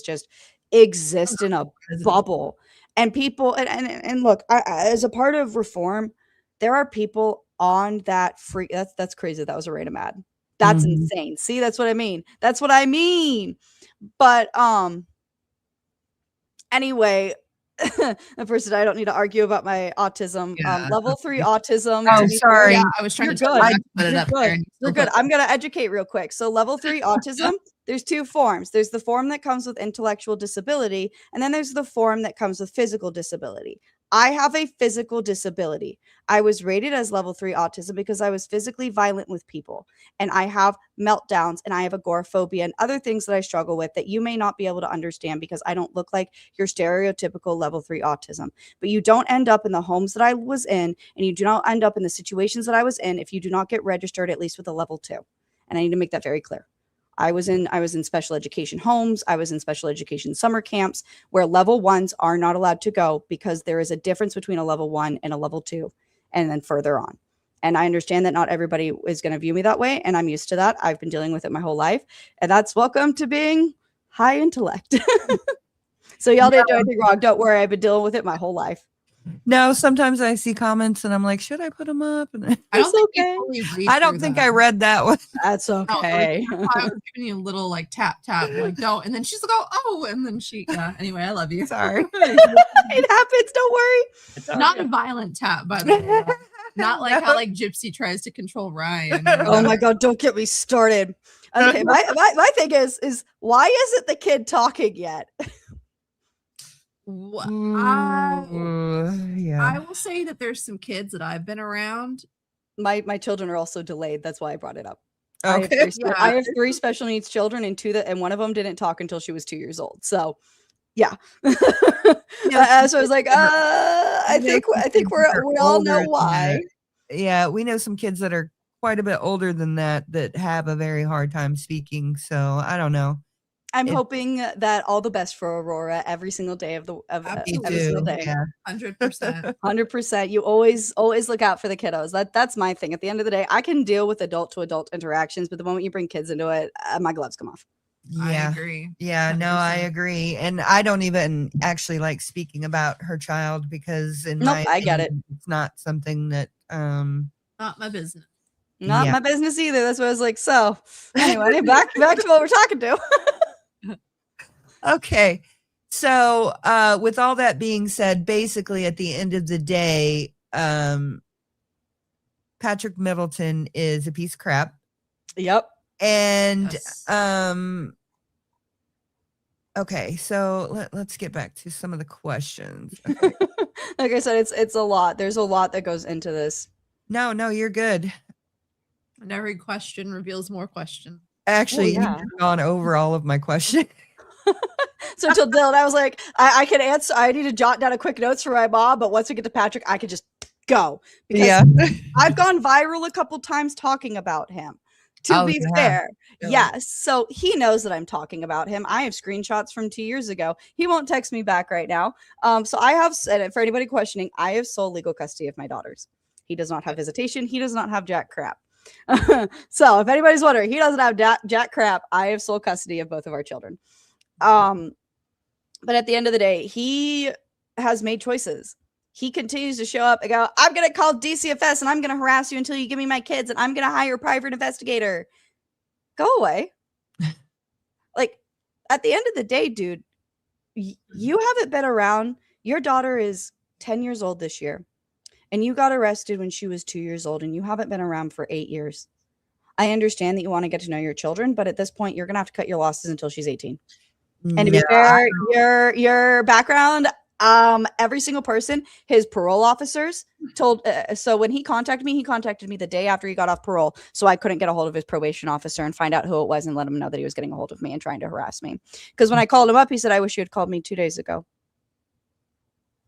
just exist in a bubble. And people and look, as a part of reform, there are people on that free. That's crazy. That was a random ad. That's insane. See, that's what I mean. That's what I mean. But anyway, the person, I don't need to argue about my autism. Yeah. Level 3 autism. Oh, to be sorry. fair, Yeah, I was trying You're to good. put it You're up good. there. and you You're still good. put- I'm going to educate real quick. So level 3 autism, there's two forms. There's the form that comes with intellectual disability, and then there's the form that comes with physical disability. I have a physical disability. I was rated as level 3 autism because I was physically violent with people, and I have meltdowns, and I have agoraphobia and other things that I struggle with that you may not be able to understand because I don't look like your stereotypical level 3 autism. But you don't end up in the homes that I was in, and you do not end up in the situations that I was in if you do not get registered at least with a level 2. And I need to make that very clear. I was in special education homes. I was in special education summer camps where level 1s are not allowed to go because there is a difference between a level 1 and a level 2 and then further on. And I understand that not everybody is going to view me that way, and I'm used to that. I've been dealing with it my whole life, and that's welcome to being high intellect. So y'all didn't do anything wrong. Don't worry. I've been dealing with it my whole life. No, sometimes I see comments and I'm like, should I put them up? And I don't think okay. you fully read I don't through think that. I read that one. That's No, like, okay. I was giving you a little like tap, like don't, and then she's like, oh, and then she, yeah. Anyway, I love you. Sorry. It happens. Don't worry. It's Not a violent tap, by the way. Not like how like Gypsy tries to control Ryan. or Oh my God, don't get me started. Okay, my thing is why isn't the kid talking yet? Yeah. I will say that there's some kids that I've been around. My children are also delayed. That's why I brought it up. Okay. I have 3 special needs children, and one of them didn't talk until she was 2 years old. So, yeah. So I was like, I think we all know why. Yeah, we know some kids that are quite a bit older than that have a very hard time speaking. So I don't know. I'm hoping that all the best for Aurora every single day of every single day. Yeah. 100%. 100%. You always look out for the kiddos. That's my thing. At the end of the day, I can deal with adult to adult interactions, but the moment you bring kids into it, my gloves come off. I Yeah. agree. Yeah, no, I 100%. agree. And I don't even actually like speaking about her child because I get it. It's not something that Not my business. Not Yeah. my business either. That's what I was like. So anyway, back to what we're talking to. Okay. So with all that being said, basically at the end of the day, Patrick Middleton is a piece of crap. Yep. And Yes. okay, so let's get back to some of the questions. Okay. Like I said, it's a lot. There's a lot that goes into this. No, you're good. And every question reveals more questions. Actually, yeah. you've gone over all of my questions. So until Dylan, I was like, I can answer. I need to jot down a quick notes for my mom, but once we get to Patrick, I could just go. Because Yeah. I've gone viral a couple times talking about him. To Oh, be you have. fair, Really? yes. So he knows that I'm talking about him. I have screenshots from 2 years ago. He won't text me back right now. So I have said, for anybody questioning, I have sole legal custody of my daughters. He does not have visitation. He does not have jack crap. So if anybody's wondering, he doesn't have jack crap. I have sole custody of both of our children. But at the end of the day, he has made choices. He continues to show up and go, I'm going to call DCFS and I'm going to harass you until you give me my kids and I'm going to hire a private investigator. Go away. Like, at the end of the day, dude, you haven't been around. Your daughter is 10 years old this year and you got arrested when she was 2 years old and you haven't been around for 8 years. I understand that you want to get to know your children, but at this point, you're going to have to cut your losses until she's 18. And to be fair, your background, every single person, his parole officers told. So when he contacted me the day after he got off parole. So I couldn't get a hold of his probation officer and find out who it was and let him know that he was getting a hold of me and trying to harass me. Because when I called him up, he said, I wish you had called me 2 days ago.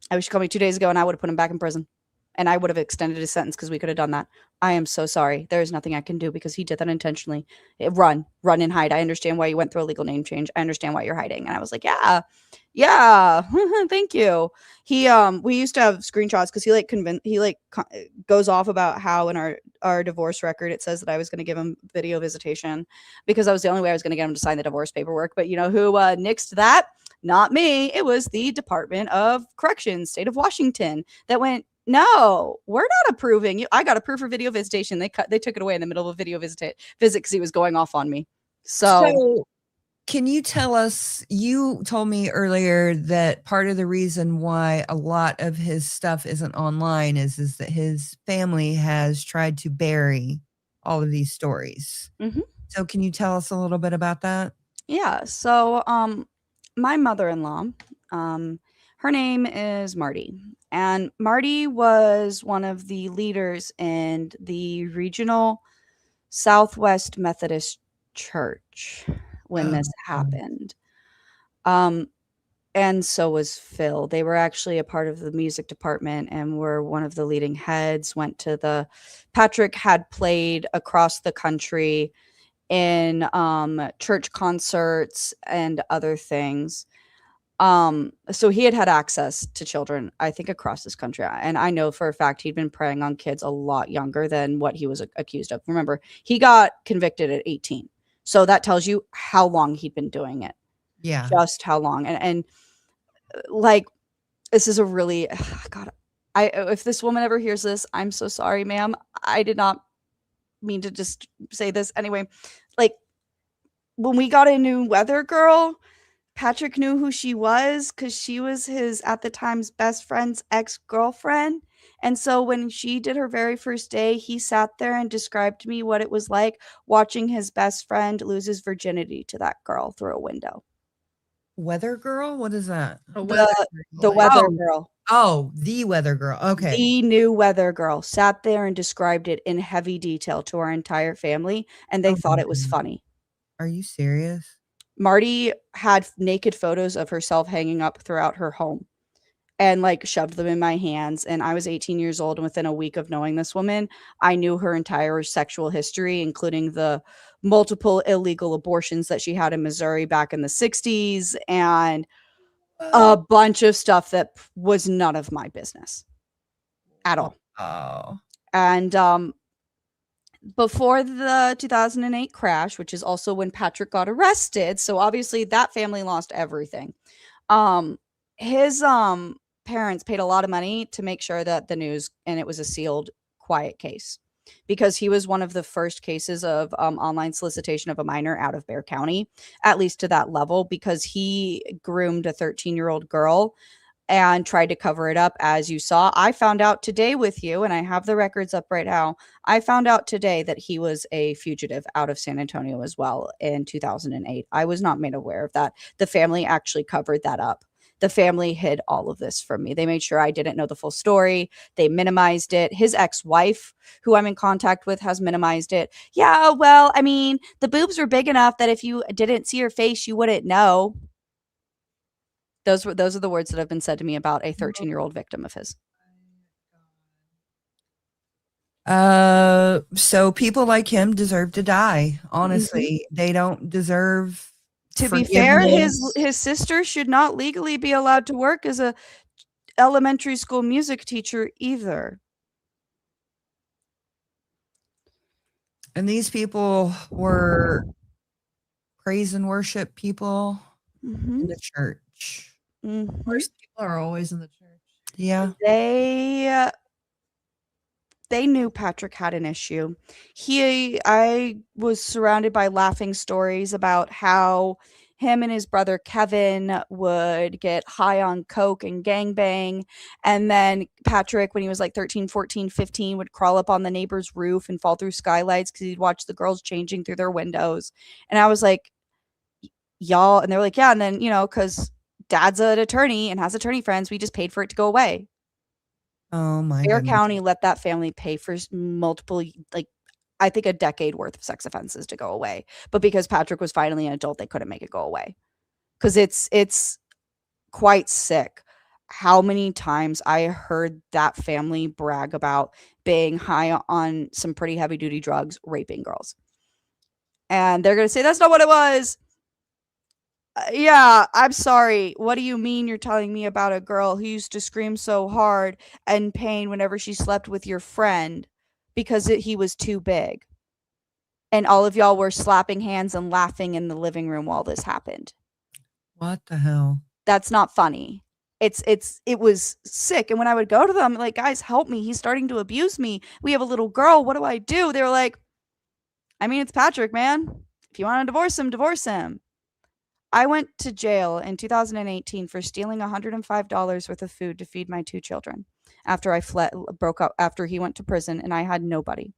I wish you called me 2 days ago and I would have put him back in prison. And I would have extended his sentence because we could have done that. I am so sorry. There is nothing I can do because he did that intentionally. Run and hide. I understand why you went through a legal name change. I understand why you're hiding. And I was like, yeah, thank you. We used to have screenshots because he goes off about how in our divorce record it says that I was going to give him video visitation because that was the only way I was going to get him to sign the divorce paperwork. But you know who nixed that? Not me. It was the Department of Corrections, state of Washington, that went, no, we're not approving you. I got approved for video visitation. They took it away in the middle of a video visit because he was going off on me. So can you tell us, you told me earlier that part of the reason why a lot of his stuff isn't online is that his family has tried to bury all of these stories. Mhm. So can you tell us a little bit about that? Yeah. So my mother-in-law, her name is Marty. And Marty was one of the leaders in the regional Southwest Methodist Church when this happened. And so was Phil. They were actually a part of the music department and were one of the leading heads. Patrick had played across the country in church concerts and other things. So he had access to children, I think, across this country. And I know for a fact he'd been preying on kids a lot younger than what he was accused of. Remember, he got convicted at 18. So that tells you how long he'd been doing it. Yeah. Just how long. And like, this is a really, God, if this woman ever hears this, I'm so sorry, ma'am. I did not mean to just say this. Anyway, like, when we got a new weather girl, Patrick knew who she was because she was his, at the time's best friend's ex-girlfriend. And so when she did her very first day, he sat there and described to me what it was like watching his best friend lose his virginity to that girl through a window. Weather girl? What is that? A The weather girl. Oh, the weather girl. Okay. The new weather girl sat there and described it in heavy detail to our entire family, and they thought it was funny. Are you serious? Marty had naked photos of herself hanging up throughout her home and like shoved them in my hands. And I was 18 years old. And within a week of knowing this woman, I knew her entire sexual history, including the multiple illegal abortions that she had in Missouri back in the 60s and a bunch of stuff that was none of my business at all. Oh. And before the 2008 crash, which is also when Patrick got arrested, so obviously that family lost everything. His parents paid a lot of money to make sure that the news, and it was a sealed, quiet case, because he was one of the first cases of online solicitation of a minor out of Bexar County, at least to that level, because he groomed a 13-year-old girl and tried to cover it up. As you saw, I found out today with you, and I have the records up right now. I found out today that he was a fugitive out of San Antonio as well in 2008. I was not made aware of that. The family actually covered that up. The family hid all of this from me. They made sure I didn't know the full story. They minimized it. His ex-wife, who I'm in contact with, has minimized it. Yeah, well, I mean, the boobs were big enough that if you didn't see her face, you wouldn't know. Those are the words that have been said to me about a 13-year-old victim of his. So people like him deserve to die. Mhm. Honestly, they don't deserve To be fair, forgiveness. his sister should not legally be allowed to work as a elementary school music teacher either. And these people were praise and worship people in Mhm. the church. Mhm. Worse people are always in the church. Yeah. They knew Patrick had an issue. I was surrounded by laughing stories about how him and his brother Kevin would get high on coke and gangbang, and then Patrick, when he was like 13, 14, 15, would crawl up on the neighbor's roof and fall through skylights because he'd watch the girls changing through their windows. And I was like, y'all, and they're like, yeah, and then, because dad's an attorney and has attorney friends, we just paid for it to go away. Oh my Bear goodness. County let that family pay for multiple, like, I think a decade worth of sex offenses to go away. But because Patrick was finally an adult, they couldn't make it go away. Because it's quite sick how many times I heard that family brag about being high on some pretty heavy duty drugs, raping girls. And they're going to say, that's not what it was. Yeah, I'm sorry. What do you mean you're telling me about a girl who used to scream so hard and pain whenever she slept with your friend because he was too big? And all of y'all were slapping hands and laughing in the living room while this happened. What the hell? That's not funny. It was sick. And when I would go to them, like, guys, help me. He's starting to abuse me. We have a little girl. What do I do? They were like, I mean, it's Patrick, man. If you want to divorce him, divorce him. I went to jail in 2018 for stealing $105 worth of food to feed my 2 children after I broke up after he went to prison and I had nobody.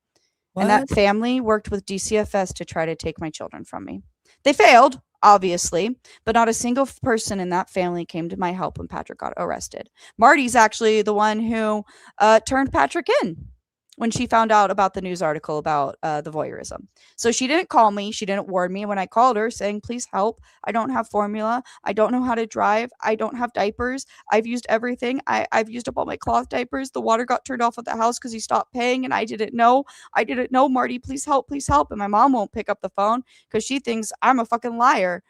And that What? family worked with DCFS to try to take my children from me. They failed, obviously, but not a single person in that family came to my help when Patrick got arrested. Marty's actually the one who turned Patrick in when she found out about the news article about the voyeurism. So she didn't call me. She didn't warn me when I called her saying, please help. I don't have formula. I don't know how to drive. I don't have diapers. I've used everything. I've used up all my cloth diapers. The water got turned off at the house because he stopped paying and I didn't know. Marty, please help, please help. And my mom won't pick up the phone because she thinks I'm a fucking liar.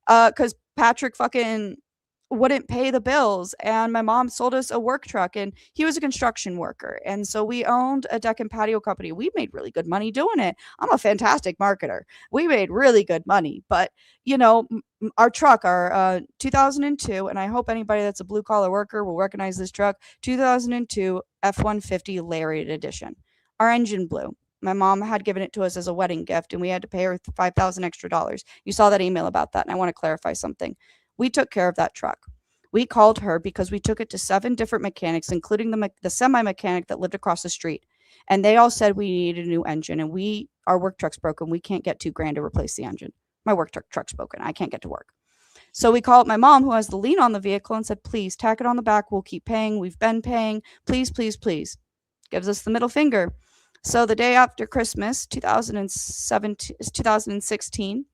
Because Patrick fucking wouldn't pay the bills, and my mom sold us a work truck, and he was a construction worker, and so we owned a deck and patio company. We made really good money doing it. I'm a fantastic marketer. We made really good money, but our truck, our 2002, and I hope anybody that's a blue collar worker will recognize this truck, 2002 F-150 Lariat edition. Our engine blew. My mom had given it to us as a wedding gift, and we had to pay her $5,000 extra dollars. You saw that email about that, and I want to clarify something. We took care of that truck. We called her because we took it to 7 different mechanics, including the semi-mechanic that lived across the street. And they all said we needed a new engine, and our work truck's broken. We can't get $2,000 to replace the engine. My work truck's broken. I can't get to work. So we called my mom, who has the lien on the vehicle, and said, please tack it on the back. We'll keep paying. We've been paying. Please, please, please. Gives us the middle finger. So the day after Christmas, 2016,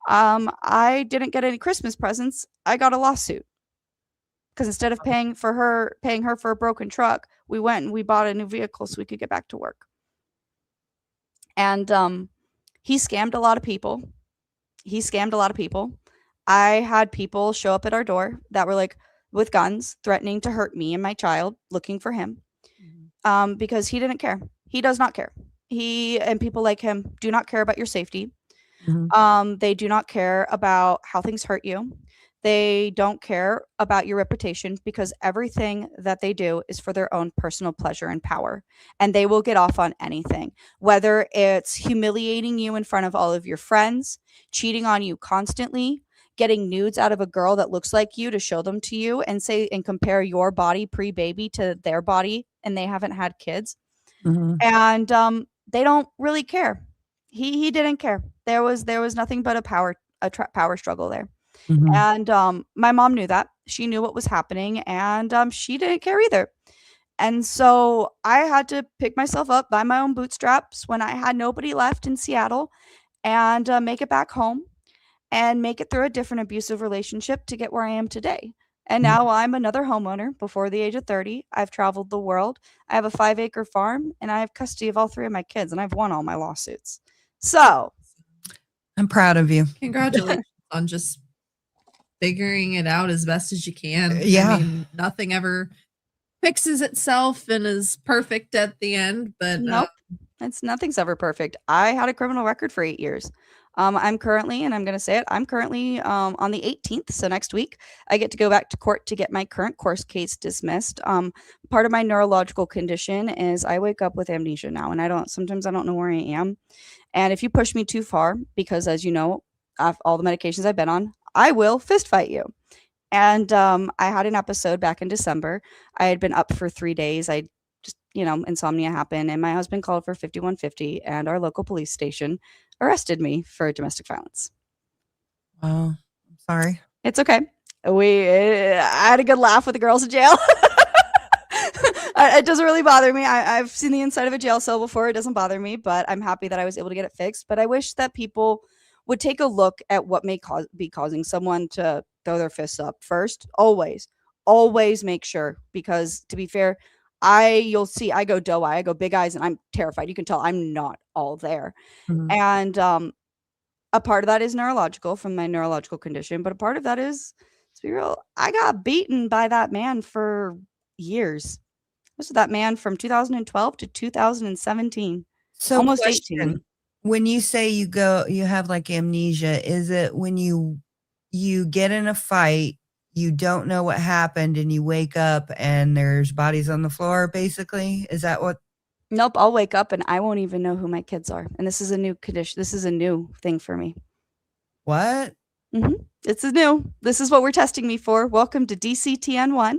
I didn't get any Christmas presents. I got a lawsuit because instead of paying her for a broken truck, we went and we bought a new vehicle so we could get back to work. And he scammed a lot of people. I had people show up at our door that were like with guns, threatening to hurt me and my child, looking for him, because he didn't care. He does not care. He and people like him do not care about your safety. They do not care about how things hurt you. They don't care about your reputation because everything that they do is for their own personal pleasure and power. And they will get off on anything, whether it's humiliating you in front of all of your friends, cheating on you constantly, getting nudes out of a girl that looks like you to show them to you and compare your body pre-baby to their body, and they haven't had kids. And they don't really care. He didn't care. There was nothing but a power struggle there. And my mom knew that. She knew what was happening, and she didn't care either. And so I had to pick myself up by my own bootstraps when I had nobody left in Seattle and make it back home and make it through a different abusive relationship to get where I am today. And now I'm another homeowner before the age of 30. I've traveled the world. I have a 5-acre farm, and I have custody of all 3 of my kids, and I've won all my lawsuits. So I'm proud of you. Congratulations on just figuring it out as best as you can. Yeah. I mean, nothing ever fixes itself and is perfect at the end, but nope, nothing's ever perfect. I had a criminal record for 8 years. I'm currently, and I'm going to say it, I'm currently on the 18th. So next week, I get to go back to court to get my current court case dismissed. Part of my neurological condition is I wake up with amnesia now, and sometimes I don't know where I am. And if you push me too far, because as you know, all the medications I've been on, I will fist fight you. And I had an episode back in December. I had been up for 3 days. I just, insomnia happened, and my husband called for 5150, and our local police station arrested me for domestic violence. Wow. I'm sorry. It's okay. I had a good laugh with the girls in jail. It doesn't really bother me. I've seen the inside of a jail cell before. It doesn't bother me, but I'm happy that I was able to get it fixed. But I wish that people would take a look at what may be causing someone to throw their fists up first. Always make sure, because to be fair, you'll see I go doe eye, I go big eyes, and I'm terrified. You can tell I'm not all there. Mhm. And a part of that is neurological, from my neurological condition, but a part of that is, to be real, I got beaten by that man for years. This is that man from 2012 to 2017. So Almost question, 18. when you say you have like amnesia, is it when you get in a fight, you don't know what happened, and you wake up and there's bodies on the floor, basically? Is that what? Nope, I'll wake up and I won't even know who my kids are. And this is a new condition. This is a new thing for me. What? This is what we're testing me for. Welcome to DCTN1.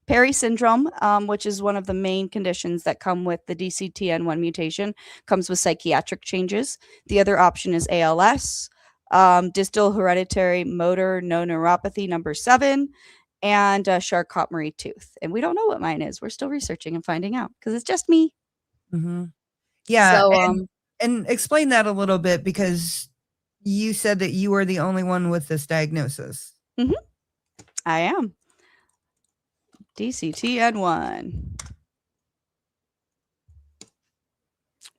Perry syndrome, which is one of the main conditions that come with the DCTN1 mutation, comes with psychiatric changes. The other option is ALS, distal hereditary motor neuropathy number 7, and Charcot-Marie tooth. And we don't know what mine is. We're still researching and finding out, because it's just me. Mm-hmm. Yeah. So, and explain that a little bit, because you said that you are the only one with this diagnosis. I am. DCTN1.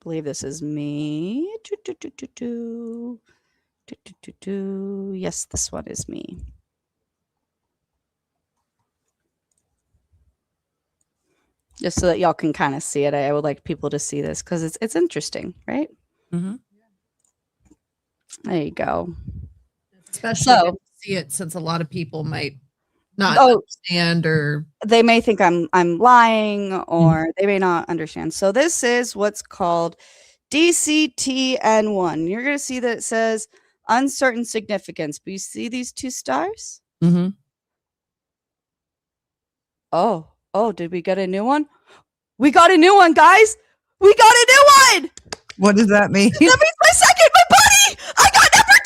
Believe this is me. Yes, this one is me. Just so that y'all can kind of see it, I would like people to see this, because it's interesting, right? Mm-hmm. There you go. especially good to see it, since a lot of people might not understand, or they may think I'm lying, or they may not understand. So this is what's called DCTN1. You're going to see that it says uncertain significance, but you see these 2 stars? Mm-hmm. Oh, did we get a new one? We got a new one, guys. We got a new one. What does that mean? That means my buddy. I got number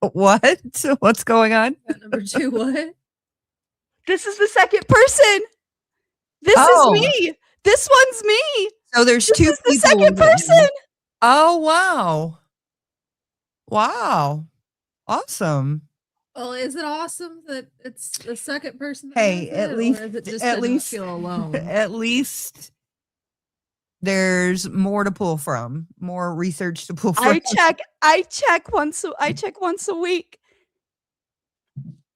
2. What? What's going on? number 2, what? This is the second person. This is me. This one's me. So there's This 2 is the people. second person. Oh, wow. Wow. Awesome. Well, is it awesome that it's the second person? Hey, at least feel alone. At least there's more to pull from, more research to pull from. I check once a week.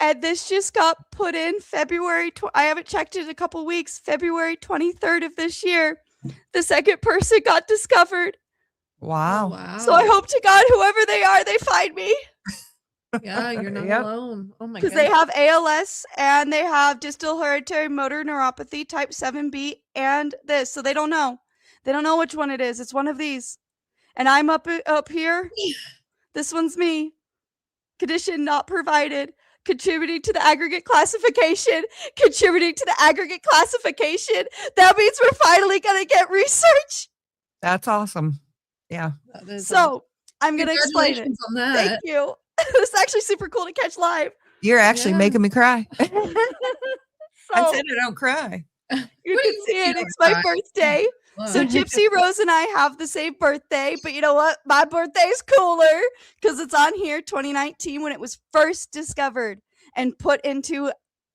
And this just got put in February. I haven't checked it in a couple weeks. February 23rd of this year, the second person got discovered. Wow. Oh, wow. So I hope to God, whoever they are, they find me. Yeah, you're not Yep. alone. Oh my god. Because they have ALS and they have distal hereditary motor neuropathy type 7B and this. So they don't know. They don't know which one it is. It's one of these. And I'm up here. This one's me. Condition not provided. Contributing to the aggregate classification. That means we're finally going to get research. That's awesome. Yeah. So I'm going to explain it. On that. Thank you. It's actually super cool to catch live. You're actually making me cry. I So said I don't cry. you can see it. It's my birthday. So Gypsy Rose and I have the same birthday, but you know what? My birthday is cooler because it's on here 2019 when it was first discovered. and put into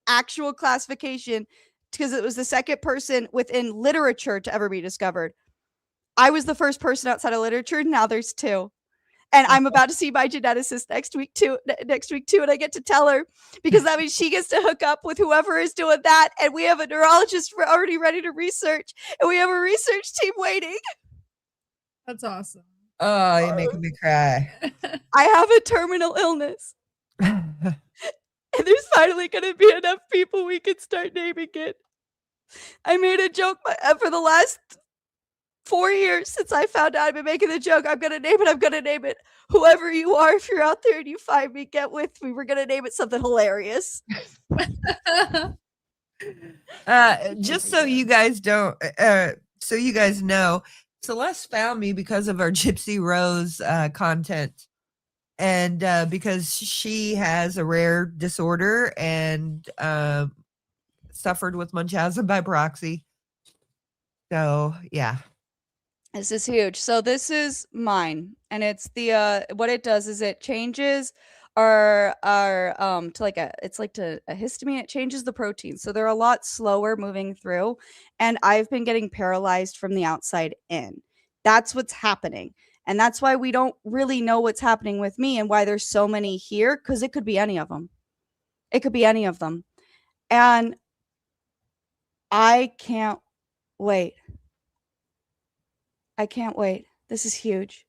actual classification because it was the second person within literature to ever be discovered. I was the first person outside of literature. Now there's 2. And I'm about to see my geneticist next week too. And I get to tell her because that means she gets to hook up with whoever is doing that. And we have a neurologist already ready to research. And we have a research team waiting. That's awesome. Oh, you're making me cry. I have a terminal illness. And there's finally going to be enough people we can start naming it. I made a joke for the last 4 years since I found out. I've been making the joke. I'm going to name it. Whoever you are, if you're out there and you find me, get with me. We're going to name it something hilarious. Just so you guys don't, so you guys know, Celeste found me because of our Gypsy Rose content. And because she has a rare disorder and suffered with Munchausen by proxy. So, yeah. This is huge. So this is mine. And it's the what it does is it changes our to like a histamine. It changes the protein. So they're a lot slower moving through. And I've been getting paralyzed from the outside in. That's what's happening. And that's why we don't really know what's happening with me and why there's so many here, because it could be any of them. It could be any of them. And I can't wait. I can't wait. This is huge.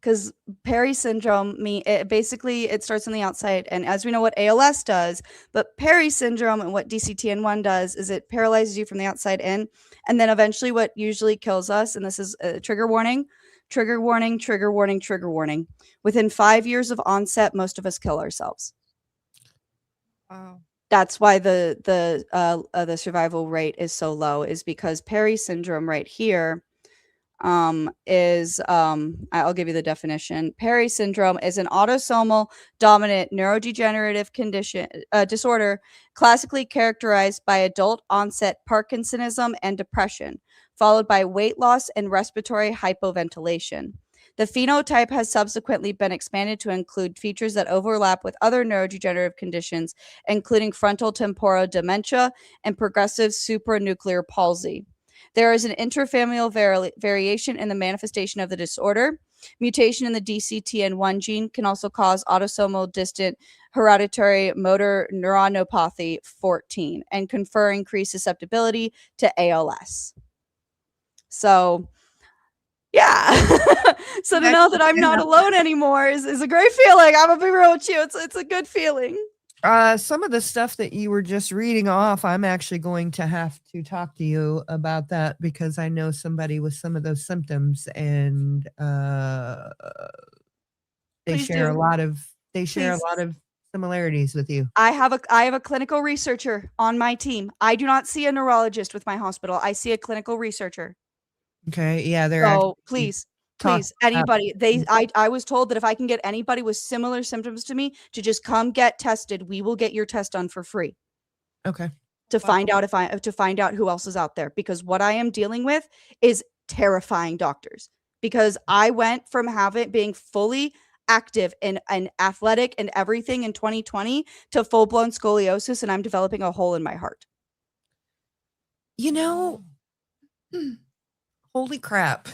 Because Perry syndrome, it starts on the outside. And as we know what ALS does, but Perry syndrome and what DCTN1 does is it paralyzes you from the outside in. And then eventually what usually kills us, and this is a trigger warning, trigger warning, trigger warning, trigger warning. Within 5 years of onset, most of us kill ourselves. Wow. That's why the survival rate is so low, is because Perry syndrome right here is I'll give you the definition. Perry syndrome is an autosomal dominant neurodegenerative condition disorder classically characterized by adult onset Parkinsonism and depression, followed by weight loss and respiratory hypoventilation. The phenotype has subsequently been expanded to include features that overlap with other neurodegenerative conditions, including frontal temporal dementia and progressive supranuclear palsy. There is an intrafamilial variation in the manifestation of the disorder. Mutation in the DCTN1 gene can also cause autosomal distant hereditary motor neuronopathy 14 and confer increased susceptibility to ALS. So, yeah. So to know that I'm not alone anymore is a great feeling. I'm gonna be real with you. It's a good feeling. Some of the stuff that you were just reading off, I'm actually going to have to talk to you about that because I know somebody with some of those symptoms, and they Please share do. a lot of Please. similarities with you. I have a clinical researcher on my team. I do not see a neurologist with my hospital. I see a clinical researcher. Okay, yeah, they're So please, talk anybody. I was told that if I can get anybody with similar symptoms to me to just come get tested, we will get your test done for free. okay. To find out who else is out there, because what I am dealing with is terrifying doctors. Because I went from being fully active and athletic and everything in 2020 to full-blown scoliosis, and I'm developing a hole in my heart. You know, holy crap.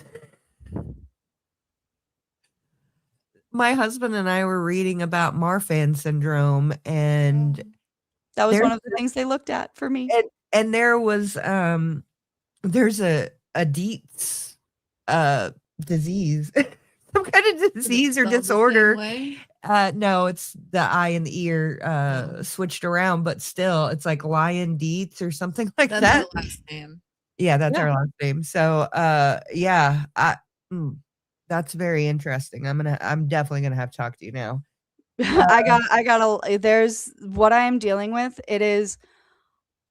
My husband and I were reading about Marfan syndrome, and that was one of the things they looked at for me. And there was there's a Dietz disease. Some kind of disease or disorder. No, it's the eye and the ear switched around, but still it's like Lion Dietz or something like that. That's the last name. Yeah, that's our last name. So yeah, that's very interesting. I'm definitely gonna have to talk to you now. There's what I am dealing with. It is,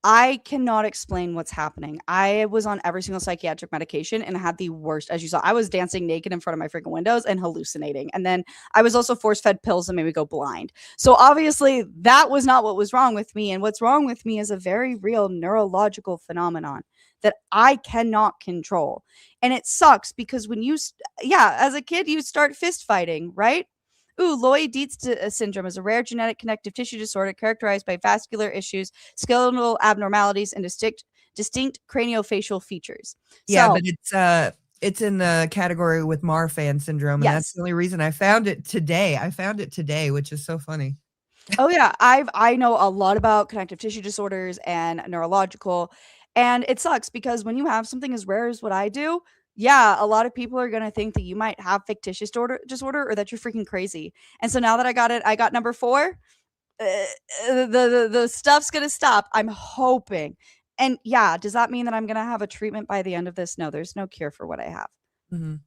I cannot explain what's happening. I was on every single psychiatric medication and had the worst, as you saw. I was dancing naked in front of my freaking windows and hallucinating. And then I was also force-fed pills that made me go blind. So obviously that was not what was wrong with me. And what's wrong with me is a very real neurological phenomenon that I cannot control. And it sucks because when as a kid, you start fist fighting, right? Loy-Dietz syndrome is a rare genetic connective tissue disorder characterized by vascular issues, skeletal abnormalities, and distinct craniofacial features. Yeah, So, but it's in the category with Marfan syndrome, and that's yes. the only reason I found it today. I found it today, which is so funny. Oh yeah, I know a lot about connective tissue disorders and neurological, and it sucks because when you have something as rare as what I do, yeah, a lot of people are gonna think that you might have fictitious disorder or that you're freaking crazy. And so now that I got it, I got number 4. The stuff's gonna stop. I'm hoping. And yeah, does that mean that I'm gonna have a treatment by the end of this? No, there's no cure for what I have. Mhm.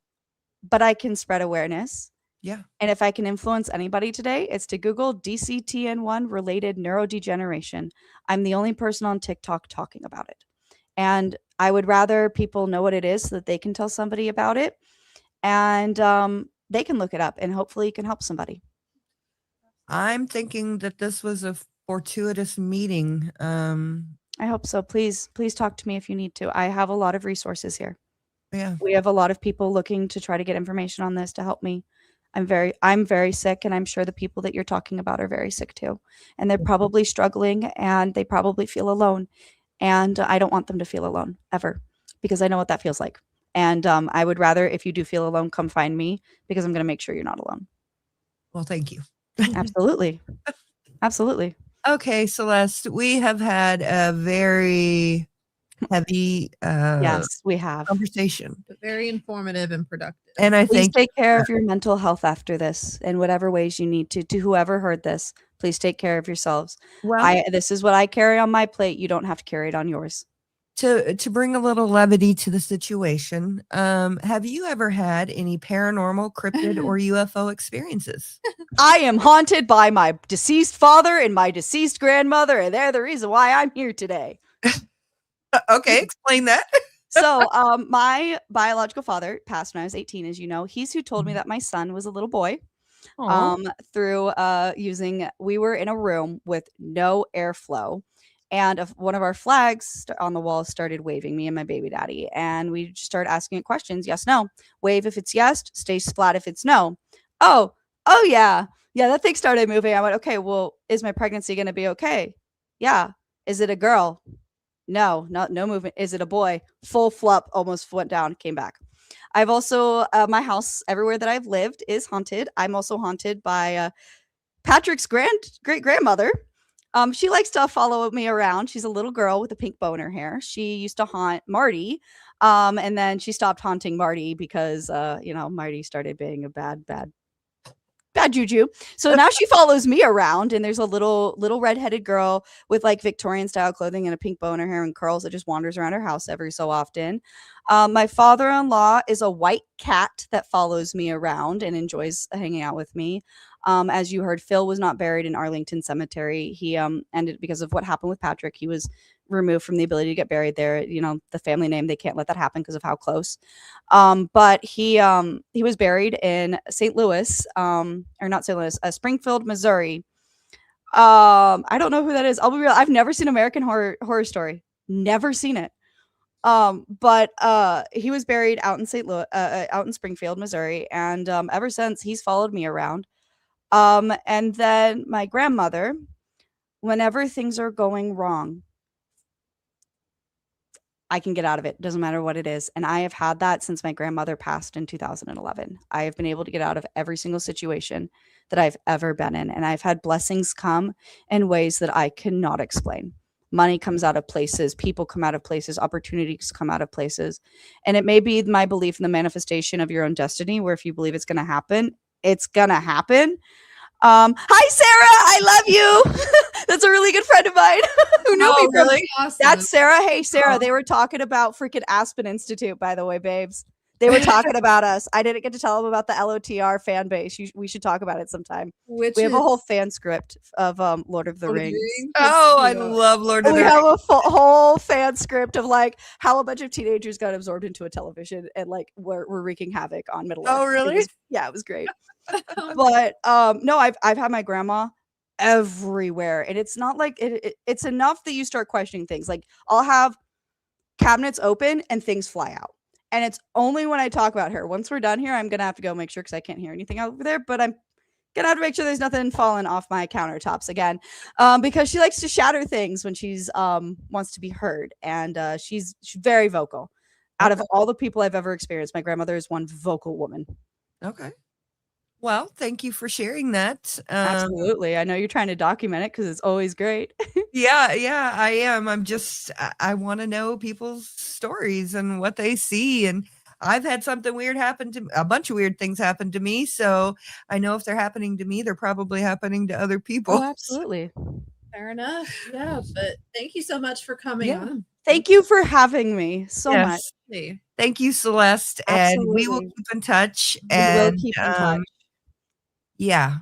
But I can spread awareness. Yeah. And if I can influence anybody today, it's to Google DCTN1 related neurodegeneration. I'm the only person on TikTok talking about it. And I would rather people know what it is so that they can tell somebody about it. And they can look it up and hopefully it can help somebody. I'm thinking that this was a fortuitous meeting. I hope so. Please talk to me if you need to. I have a lot of resources here. Yeah. We have a lot of people looking to try to get information on this to help me. I'm very sick, and I'm sure the people that you're talking about are very sick too. And they're probably struggling and they probably feel alone. And I don't want them to feel alone ever because I know what that feels like. And I would rather, if you do feel alone, come find me because I'm going to make sure you're not alone. Well, thank you. Absolutely. Absolutely. Okay, Celeste, we have had a very heavy Yes, we have. conversation. But very informative and productive. And I Please think take care of your mental health after this in whatever ways you need to. To whoever heard this, please take care of yourselves. well, This is what I carry on my plate. You don't have to carry it on yours. to bring a little levity to the situation, have you ever had any paranormal, cryptid, or UFO experiences? I am haunted by my deceased father and my deceased grandmother, and they're the reason why I'm here today. Okay, explain that. So, my biological father passed when I was 18, as you know. He's who told me that my son was a little boy. Through we were in a room with no airflow, and one of our flags on the wall started waving, me and my baby daddy, and we just started asking it questions. Yes, no. Wave if it's yes, stay flat if it's no. Oh yeah, that thing started moving. I went, okay, well, is my pregnancy going to be okay? Yeah. Is it a girl? No movement. Is it a boy? Full flop, almost went down, came back. I've also my house everywhere that I've lived is haunted. I'm also haunted by Patrick's great grandmother. She likes to follow me around. She's a little girl with a pink bow in her hair. She used to haunt Marty, and then she stopped haunting Marty because Marty started being a bad juju. So now she follows me around, and there's a little redheaded girl with like Victorian style clothing and a pink bow in her hair and curls that just wanders around her house every so often. My father-in-law is a white cat that follows me around and enjoys hanging out with me. As you heard, Phil was not buried in Arlington Cemetery. He ended because of what happened with Patrick. He was removed from the ability to get buried there. The family name, they can't let that happen because of how close. But he was buried in St. Louis, or not St. Louis, Springfield, Missouri. I don't know who that is. I'll be real. I've never seen American Horror Story. Never seen it. But he was buried out in St. Louis, out in Springfield, Missouri, and ever since he's followed me around. And then my grandmother, whenever things are going wrong, I can get out of it. Doesn't matter what it is. And I have had that since my grandmother passed in 2011. I have been able to get out of every single situation that I've ever been in. And I've had blessings come in ways that I cannot explain. Money comes out of places, people come out of places, opportunities come out of places. And it may be my belief in the manifestation of your own destiny, where if you believe it's going to happen, it's going to happen. Hi, Sarah. I love you. That's a really good friend of mine who knew me from. Really awesome. That's Sarah. Hey, Sarah. They were talking about freaking Aspen Institute, by the way, babes. They were talking about us. I didn't get to tell them about the LOTR fan base. We should talk about it sometime. We have a whole fan script of Lord of the Rings. Oh, I love Lord of the Rings. We have a whole fan script of like how a bunch of teenagers got absorbed into a television and like we're written havoc on Middle Earth. Oh, really? It was great. But no, I've had my grandma everywhere, and it's not like it's enough that you start questioning things. Like I'll have cabinets open and things fly out. And it's only when I talk about her. Once we're done here, I'm going to have to go make sure because I can't hear anything over there. But I'm Gonna have to make sure there's nothing falling off my countertops again, because she likes to shatter things when she's wants to be heard, and she's very vocal. Out of all the people I've ever experienced, my grandmother is one vocal woman. Okay. Well, thank you for sharing that. Absolutely. I know you're trying to document it because it's always great. Yeah, I am. I want to know people's stories and what they see. And I've had something weird happen to a bunch of weird things happen to me. So I know if they're happening to me, they're probably happening to other people. Oh, absolutely. Fair enough. Yeah, but thank you so much for coming on. Thank you for having me so much. Thank you, Celeste. And we will keep in touch. We will keep in touch. Yeah.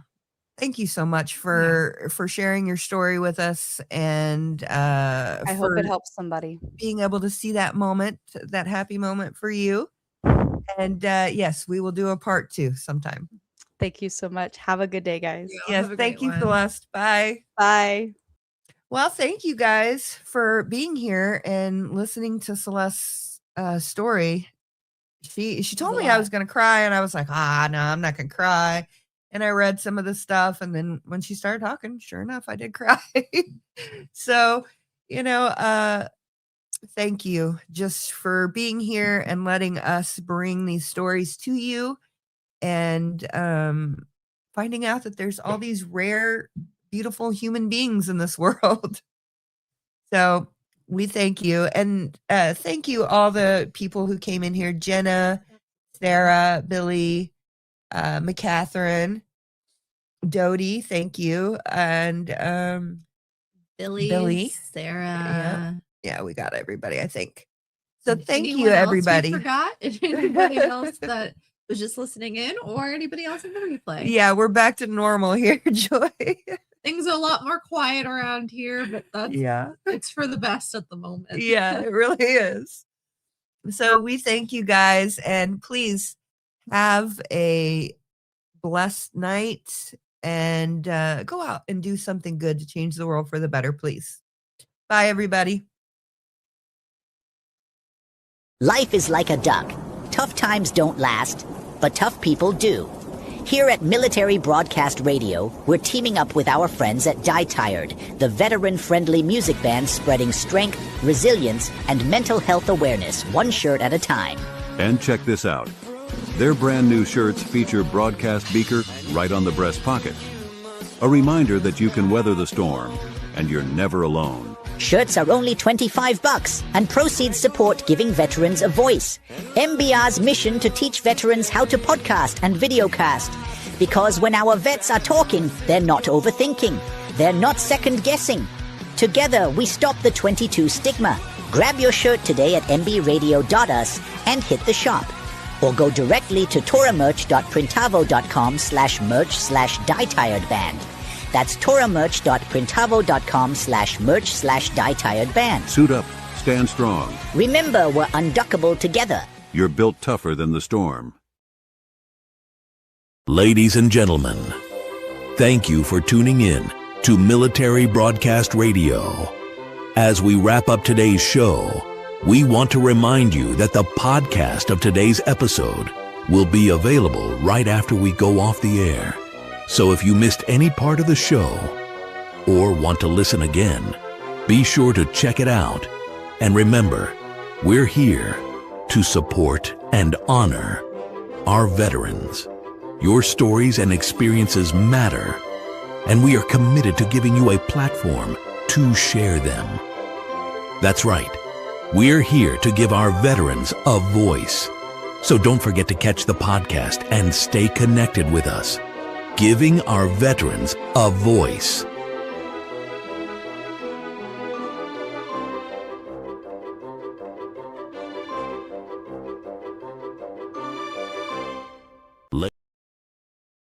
Thank you so much for sharing your story with us, and I hope it helps somebody. Being able to see that moment, that happy moment for you. And yes, we will do a part 2 sometime. Thank you so much. Have a good day, guys. Yes, thank you, Celeste. Bye. Bye. Well, thank you guys for being here and listening to Celeste's story. She told me I was going to cry, and I was like, no, I'm not going to cry. And I read some of the stuff, and then when she started talking, sure enough, I did cry. So, thank you just for being here and letting us bring these stories to you, and finding out that there's all these rare, beautiful human beings in this world. So we thank you. And thank you all the people who came in here: Jenna, Sarah, Billy, McCatherine, Dodie, thank you. And Billy, Sarah. Yeah, we got everybody, I think. So And thank anyone you, else we everybody. forgot? Anybody else that was just listening in, or anybody else in the replay? Yeah, we're back to normal here, Joy. Things are a lot more quiet around here, but it's for the best at the moment. Yeah, it really is. So we thank you guys, and please have a blessed night, and go out and do something good to change the world for the better, please. Bye, everybody. Life is like a duck. Tough times don't last, but tough people do. Here at Military Broadcast Radio, we're teaming up with our friends at Die Tired, the veteran-friendly music band spreading strength, resilience, and mental health awareness one shirt at a time. And check this out. Their brand new shirts feature broadcast beaker right on the breast pocket. A reminder that you can weather the storm, and you're never alone. Shirts are only $25, and proceeds support giving veterans a voice. MBR's mission to teach veterans how to podcast and videocast. Because when our vets are talking, they're not overthinking. They're not second-guessing. Together, we stop the 22 stigma. Grab your shirt today at mbradio.us and hit the shop. Or go directly to toramerch.printavo.com/merch/dietiredband. That's toramerch.printavo.com/merch/dietiredband. Suit up, stand strong. Remember, we're unduckable together. You're built tougher than the storm. Ladies and gentlemen, thank you for tuning in to Military Broadcast Radio. As we wrap up today's show, we want to remind you that the podcast of today's episode will be available right after we go off the air. So if you missed any part of the show or want to listen again, be sure to check it out. And remember, we're here to support and honor our veterans. Your stories and experiences matter, and we are committed to giving you a platform to share them. That's right. We're here to give our veterans a voice. So don't forget to catch the podcast and stay connected with us. Giving our veterans a voice.